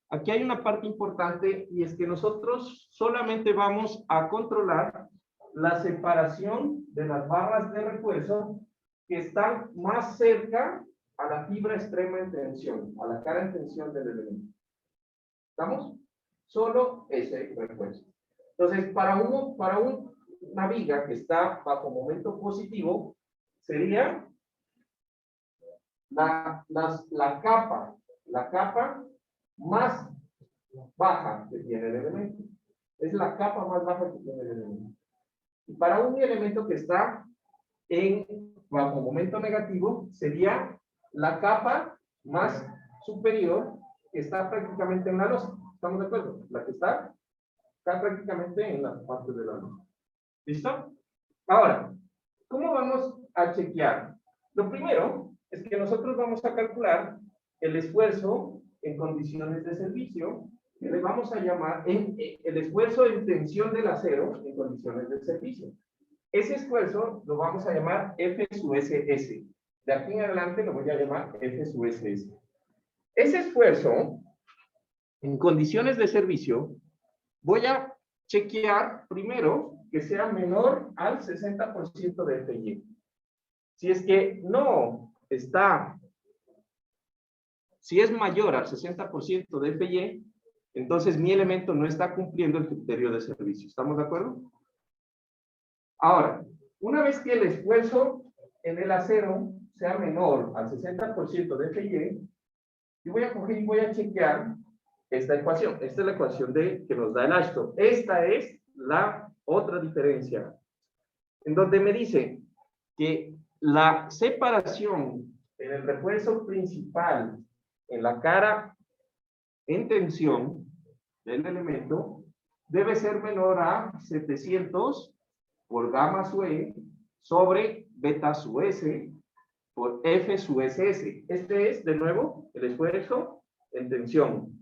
Speaker 2: aquí hay una parte importante y es que nosotros solamente vamos a controlar la separación de las barras de refuerzo que están más cerca a la fibra extrema en tensión, a la cara en tensión del elemento. ¿Estamos? Solo ese refuerzo. Entonces, para una viga que está bajo momento positivo, sería la capa más baja que tiene el elemento. Es la capa más baja que tiene el elemento. Y para un elemento que está bajo momento negativo, sería la capa más superior que está prácticamente en la losa. ¿Estamos de acuerdo? La que está prácticamente en la parte de la losa. ¿Listo? Ahora, ¿cómo vamos a chequear? Lo primero es que nosotros vamos a calcular el esfuerzo en condiciones de servicio, que le vamos a llamar el esfuerzo en tensión del acero en condiciones de servicio. Ese esfuerzo lo vamos a llamar F sub SS. De aquí en adelante lo voy a llamar F sub SS. Ese esfuerzo en condiciones de servicio voy a chequear primero que sea menor al 60% de FY. Si es que no está, si es mayor al 60% de FY, entonces mi elemento no está cumpliendo el criterio de servicio. ¿Estamos de acuerdo? Ahora, una vez que el esfuerzo en el acero sea menor al 60% de FY, yo voy a coger y voy a chequear esta ecuación. Esta es la ecuación que nos da el Ashton. Esta es la otra diferencia, en donde me dice que la separación en el refuerzo principal en la cara en tensión del elemento debe ser menor a 700 por gamma sub E sobre beta sub S por F sub SS. Este es, de nuevo, el esfuerzo en tensión.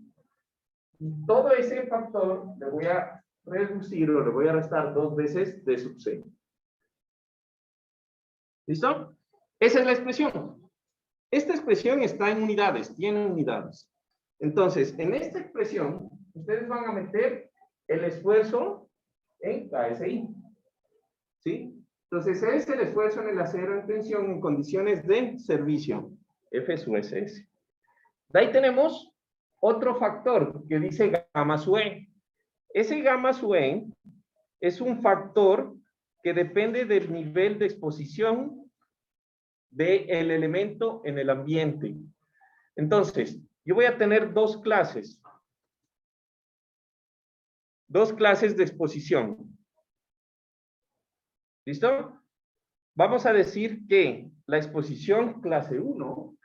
Speaker 2: Todo ese factor le voy a reducir o le voy a restar 2 veces D sub C. ¿Listo? Esa es la expresión. Esta expresión está en unidades, tiene unidades. Entonces, en esta expresión, ustedes van a meter el esfuerzo en KSI. ¿Sí? Entonces, es el esfuerzo en el acero en tensión en condiciones de servicio, F sub SS. De ahí tenemos otro factor que dice gamma sub E. Ese gamma sub E es un factor que depende del nivel de exposición del elemento en el ambiente. Entonces, yo voy a tener dos clases de exposición. ¿Listo? Vamos a decir que la exposición clase 1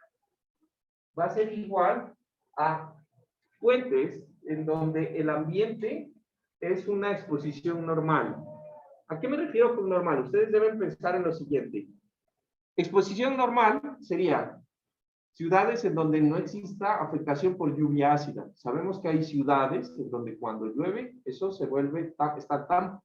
Speaker 2: va a ser igual a fuentes en donde el ambiente es una exposición normal. ¿A qué me refiero con normal? Ustedes deben pensar en lo siguiente. Exposición normal sería ciudades en donde no exista afectación por lluvia ácida. Sabemos que hay ciudades en donde cuando llueve, eso se vuelve, está tan,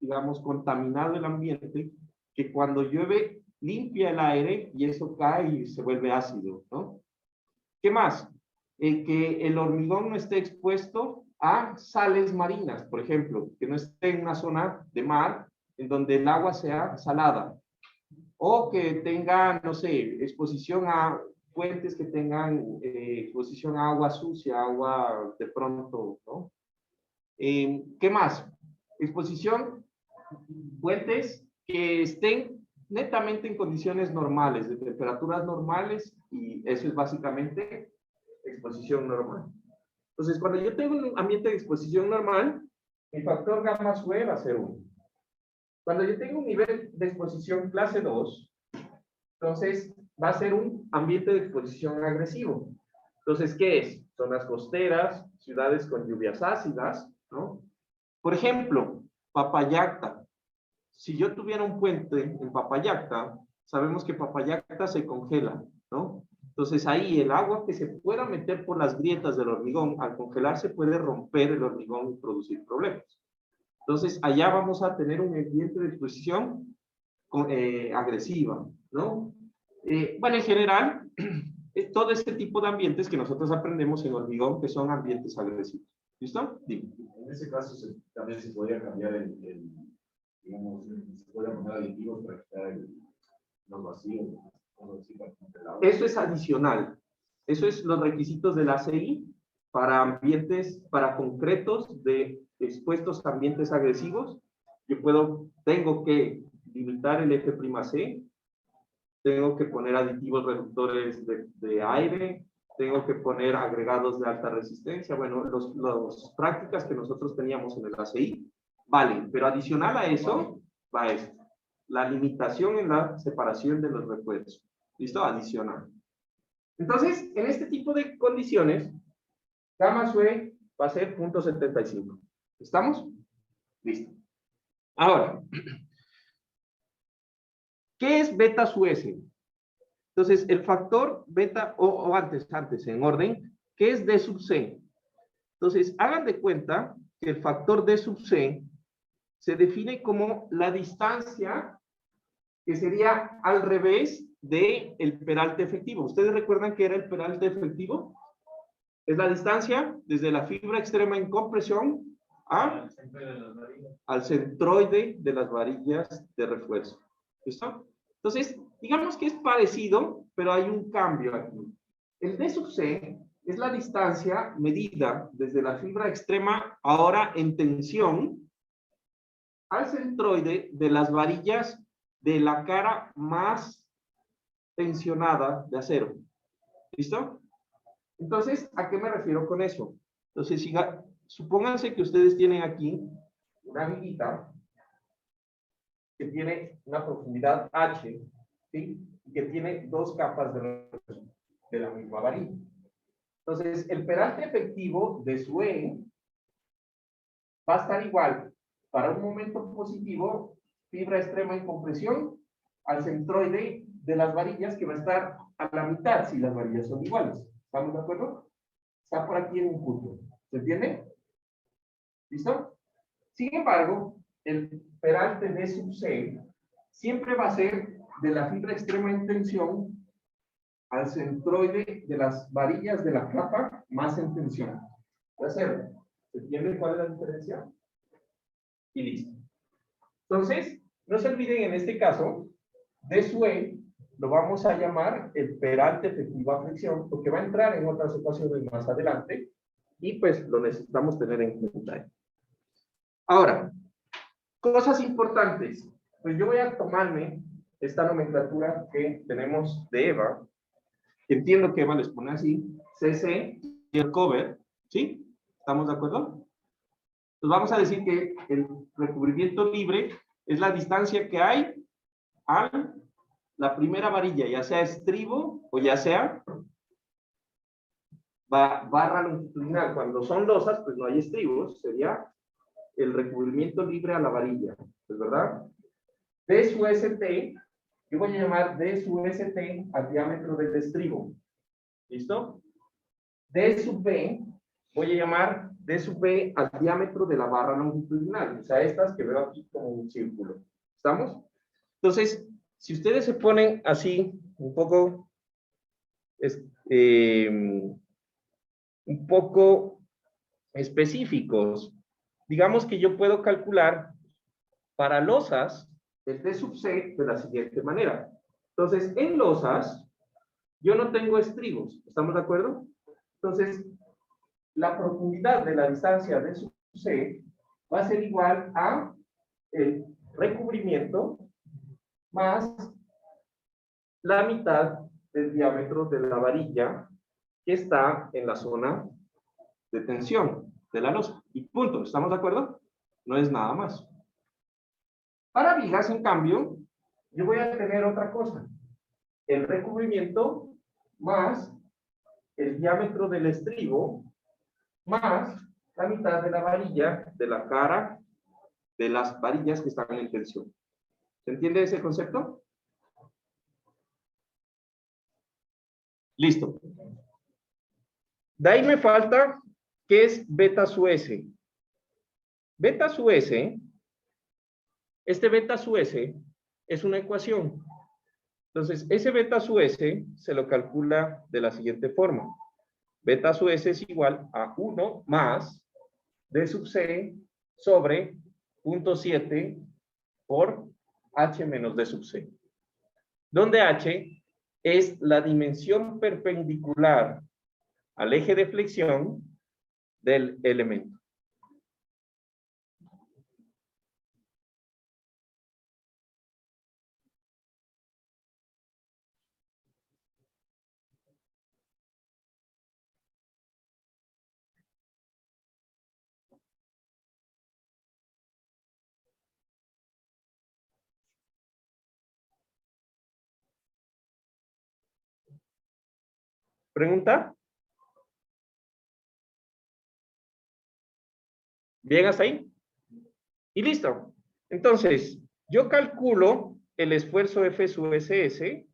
Speaker 2: digamos, contaminado el ambiente, que cuando llueve limpia el aire y eso cae y se vuelve ácido, ¿no? ¿Qué más? Que el hormigón no esté expuesto a sales marinas, por ejemplo, que no esté en una zona de mar en donde el agua sea salada, o que tenga, no sé, exposición a fuentes que tengan exposición a agua sucia, agua de pronto, ¿no? ¿Qué más? Exposición, fuentes que estén netamente en condiciones normales, de temperaturas normales, y eso es básicamente exposición normal. Entonces, cuando yo tengo un ambiente de exposición normal, mi factor gamma sub E va a ser 1. Cuando yo tengo un nivel de exposición clase 2, entonces va a ser un ambiente de exposición agresivo. Entonces, ¿qué es? Zonas costeras, ciudades con lluvias ácidas, ¿no? Por ejemplo, Papayacta. Si yo tuviera un puente en Papayacta, sabemos que Papayacta se congela, ¿no? Entonces ahí el agua que se pueda meter por las grietas del hormigón, al congelarse puede romper el hormigón y producir problemas. Entonces allá vamos a tener un ambiente de exposición agresiva, ¿no? Bueno, en general, todo este tipo de ambientes que nosotros aprendemos en hormigón que son ambientes agresivos. ¿Listo? Dime.
Speaker 4: En ese caso también se podría cambiar el
Speaker 2: digamos, se puede poner aditivos para quitar los vacíos. Eso es adicional. Eso es los requisitos de la ACI para ambientes, para concretos de expuestos a ambientes agresivos. Yo tengo que limitar el F'(C), tengo que poner aditivos reductores de aire, tengo que poner agregados de alta resistencia. Bueno, las prácticas que nosotros teníamos en el ACI valen, pero adicional a eso va esto. La limitación en la separación de los refuerzos. ¿Listo? Adicional. Entonces, en este tipo de condiciones, gamma SUE va a ser 0.75. ¿Estamos? Listo. Ahora, ¿qué es beta SUS? Entonces, el factor beta, o antes, en orden, ¿qué es D sub C? Entonces, hagan de cuenta que el factor D sub C se define como la distancia que sería al revés del peralte efectivo. ¿Ustedes recuerdan qué era el peralte efectivo? Es la distancia desde la fibra extrema en compresión al centroide de las varillas de refuerzo. ¿Listo? Entonces, digamos que es parecido, pero hay un cambio aquí. El D sub C es la distancia medida desde la fibra extrema, ahora en tensión, al centroide de las varillas de la cara más tensionada de acero. ¿Listo? Entonces, ¿a qué me refiero con eso? Entonces, supónganse que ustedes tienen aquí una viguita que tiene una profundidad H, ¿sí? Y que tiene dos capas de la misma varilla. Entonces, el peralte efectivo de su E va a estar igual para un momento positivo, fibra extrema en compresión, al centroide de las varillas, que va a estar a la mitad si las varillas son iguales. ¿Estamos de acuerdo? Está por aquí en un punto. ¿Se entiende? ¿Listo? Sin embargo, el peralte D sub C siempre va a ser de la fibra extrema en tensión al centroide de las varillas de la capa más en tensión. Va a ser. ¿Se entiende cuál es la diferencia? Y listo. Entonces, no se olviden en este caso, D sub E lo vamos a llamar el peralte efectivo a fricción, porque va a entrar en otras ocasiones más adelante, y pues lo necesitamos tener en cuenta. Ahora, cosas importantes. Pues yo voy a tomarme esta nomenclatura que tenemos de EVA. Entiendo que EVA les pone así, CC y el cover, ¿sí? ¿Estamos de acuerdo? Pues vamos a decir que el recubrimiento libre es la distancia que hay a la primera varilla, ya sea estribo o ya sea barra longitudinal. Cuando son losas, pues no hay estribos, sería el recubrimiento libre a la varilla, ¿es verdad? D sub ST, yo voy a llamar D sub ST al diámetro del estribo. ¿Listo? D sub B, voy a llamar D sub B al diámetro de la barra longitudinal, o sea, estas que veo aquí como un círculo. ¿Estamos? Entonces, si ustedes se ponen así, un poco específicos, digamos que yo puedo calcular para losas el D sub C de la siguiente manera. Entonces, en losas, yo no tengo estribos, ¿estamos de acuerdo? Entonces, la profundidad de la distancia D sub C va a ser igual a el recubrimiento más la mitad del diámetro de la varilla que está en la zona de tensión de la losa. Y punto, ¿estamos de acuerdo? No es nada más. Para vigas, en cambio, yo voy a tener otra cosa. El recubrimiento más el diámetro del estribo más la mitad de la varilla de la cara de las varillas que están en tensión. ¿Se entiende ese concepto? Listo. De ahí me falta, ¿qué es beta sub S? Beta sub S, este beta sub S es una ecuación. Entonces, ese beta sub S se lo calcula de la siguiente forma. Beta sub S es igual a 1 más D sub C sobre 0.7
Speaker 1: por H menos D sub C. Donde H es la dimensión perpendicular al eje de flexión del elemento. ¿Pregunta? ¿Bien hasta ahí? Y listo. Entonces, yo calculo el esfuerzo F sub SS,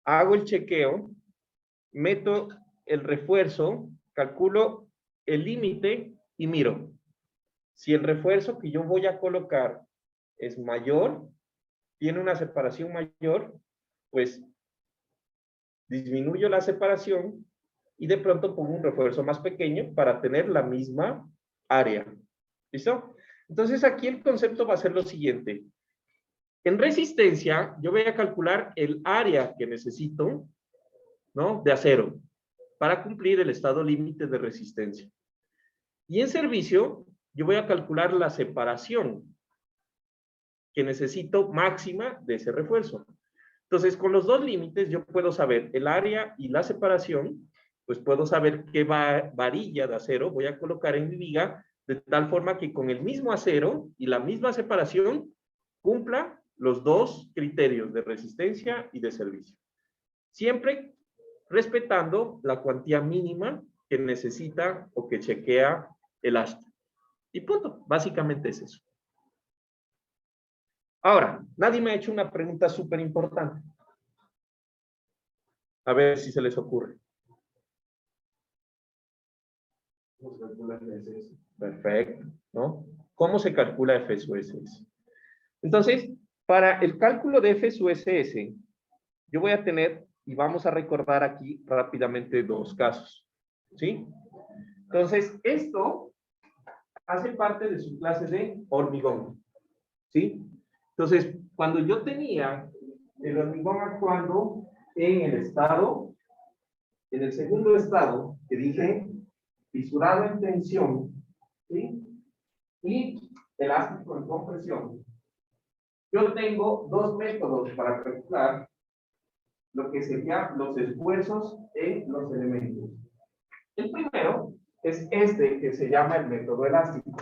Speaker 1: hago el chequeo, meto el refuerzo, calculo el límite y miro. Si el refuerzo que yo voy a colocar es mayor, tiene una separación mayor, pues disminuyo la separación y de pronto pongo un refuerzo más pequeño para tener la misma área. ¿Listo? Entonces aquí el concepto va a ser lo siguiente. En resistencia, yo voy a calcular el área que necesito, ¿no? De acero para cumplir el estado límite de resistencia. Y en servicio, yo voy a calcular la separación que necesito máxima de ese refuerzo. Entonces, con los dos límites, yo puedo saber el área y la separación, pues puedo saber qué varilla de acero voy a colocar en mi viga, de tal forma que con el mismo acero y la misma separación cumpla los dos criterios de resistencia y de servicio. Siempre respetando la cuantía mínima que necesita o que chequea el asta. Y punto. Básicamente es eso. Ahora, nadie me ha hecho una pregunta súper importante. A ver si se les ocurre. Perfecto, ¿no? ¿Cómo se calcula F sub SS? Entonces, para el cálculo de F sub SS, yo voy a tener, y vamos a recordar aquí rápidamente dos casos, ¿sí? Entonces, esto hace parte de su clase de hormigón, ¿sí? Entonces, cuando yo tenía el hormigón actuando en el estado, en el segundo estado, que dije, fisurado en tensión, ¿sí? Y elástico en compresión, yo tengo dos métodos para calcular lo que serían los esfuerzos en los elementos. El primero es este que se llama el método elástico.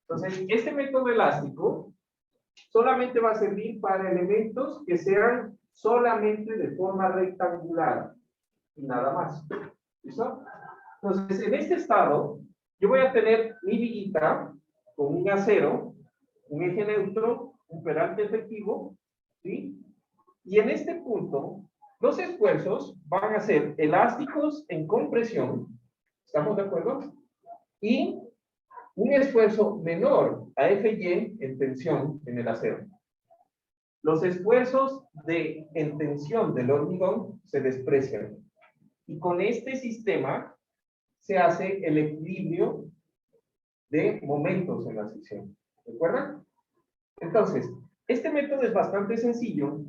Speaker 1: Entonces, este método elástico solamente va a servir para elementos que sean solamente de forma rectangular y nada más. ¿Listo? Entonces, en este estado, yo voy a tener mi viguita con un acero, un eje neutro, un peralte efectivo, ¿sí? Y en este punto, los esfuerzos van a ser elásticos en compresión, ¿estamos de acuerdo? Y un esfuerzo menor a Fy en tensión en el acero. Los esfuerzos en tensión del hormigón se desprecian. Y con este sistema se hace el equilibrio de momentos en la sección. ¿Recuerdan? Entonces, este método es bastante sencillo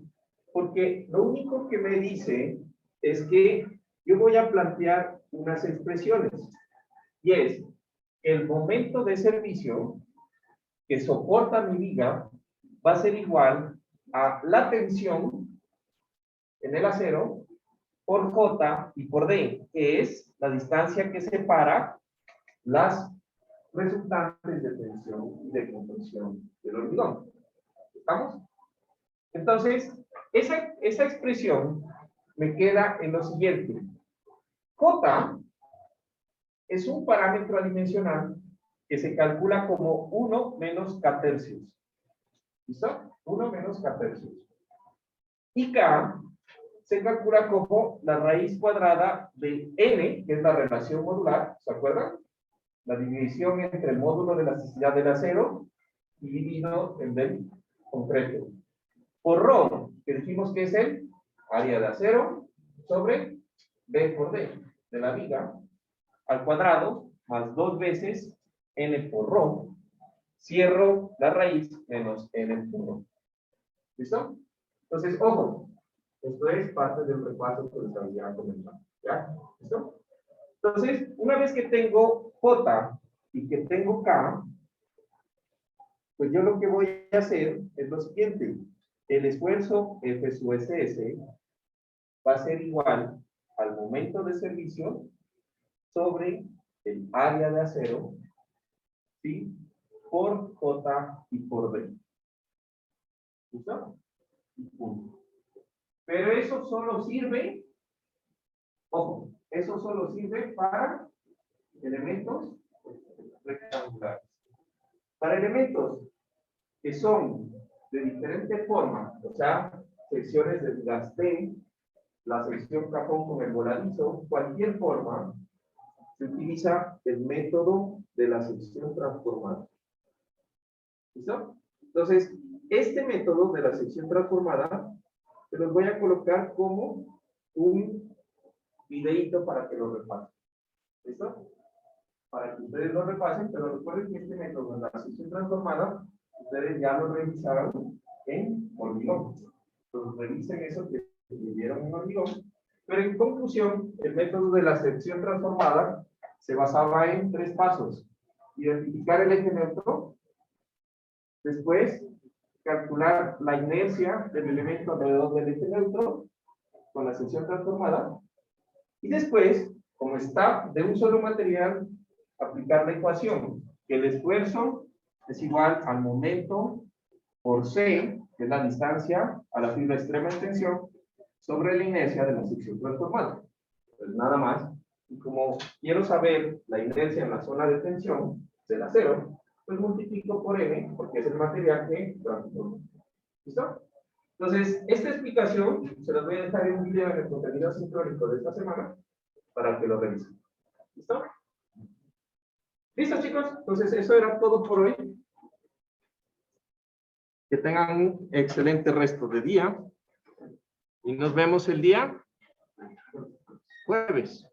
Speaker 1: porque lo único que me dice es que yo voy a plantear unas expresiones. Y es el momento de servicio que soporta mi viga va a ser igual a la tensión en el acero por J y por D, que es la distancia que separa las resultantes de tensión y de compresión del hormigón. ¿Estamos? Entonces, esa expresión me queda en lo siguiente. J es un parámetro adimensional que se calcula como 1 menos K tercios. ¿Listo? 1 menos K tercios. Y K se calcula como la raíz cuadrada de N, que es la relación modular, ¿se acuerdan? La división entre el módulo de elasticidad del acero dividido en del concreto. Por ρ, que dijimos que es el área de acero sobre B por D de la viga, al cuadrado, más 2 veces N por ρ,
Speaker 2: cierro la raíz menos n en 1. ¿Listo? Entonces, ojo, esto es parte del repaso que les había comentado. ¿Ya? ¿Listo? Entonces, una vez que tengo J y que tengo K, pues yo lo que voy a hacer es lo siguiente. El esfuerzo F sub SS va a ser igual al momento de servicio sobre el área de acero, ¿sí? Por J y por D. ¿Listo? Y punto. Pero eso solo sirve, ojo, eso solo sirve para elementos rectangulares. Para elementos que son de diferente forma, o sea, secciones de las T, la sección cajón con el voladizo, cualquier forma, se utiliza el método de la sección transformada. ¿Listo? Entonces, este método de la sección transformada, se los voy a colocar como un videíto para que lo repasen. ¿Listo? Para que ustedes lo repasen, pero recuerden que este método de la sección transformada, ustedes ya lo revisaron en hormigón. Entonces, revisen eso que vieron en hormigón. Pero en conclusión, el método de la sección transformada se basaba en 3 pasos. Identificar el eje neutro. Después, calcular la inercia del elemento alrededor del eje neutro con la sección transformada. Y después, como está de un solo material, aplicar la ecuación, que el esfuerzo es igual al momento por C, que es la distancia a la fibra extrema en tensión, sobre la inercia de la sección transformada. Pues nada más. Y como quiero saber la inercia en la zona de tensión del acero, pues multiplico por M, porque es el material que transforma. ¿Listo? Entonces, esta explicación se las voy a dejar en un video en el contenido sincrónico de esta semana para que lo revisen. ¿Listo? ¿Listo, chicos? Entonces, eso era todo por hoy. Que tengan un excelente resto de día. Y nos vemos el día jueves.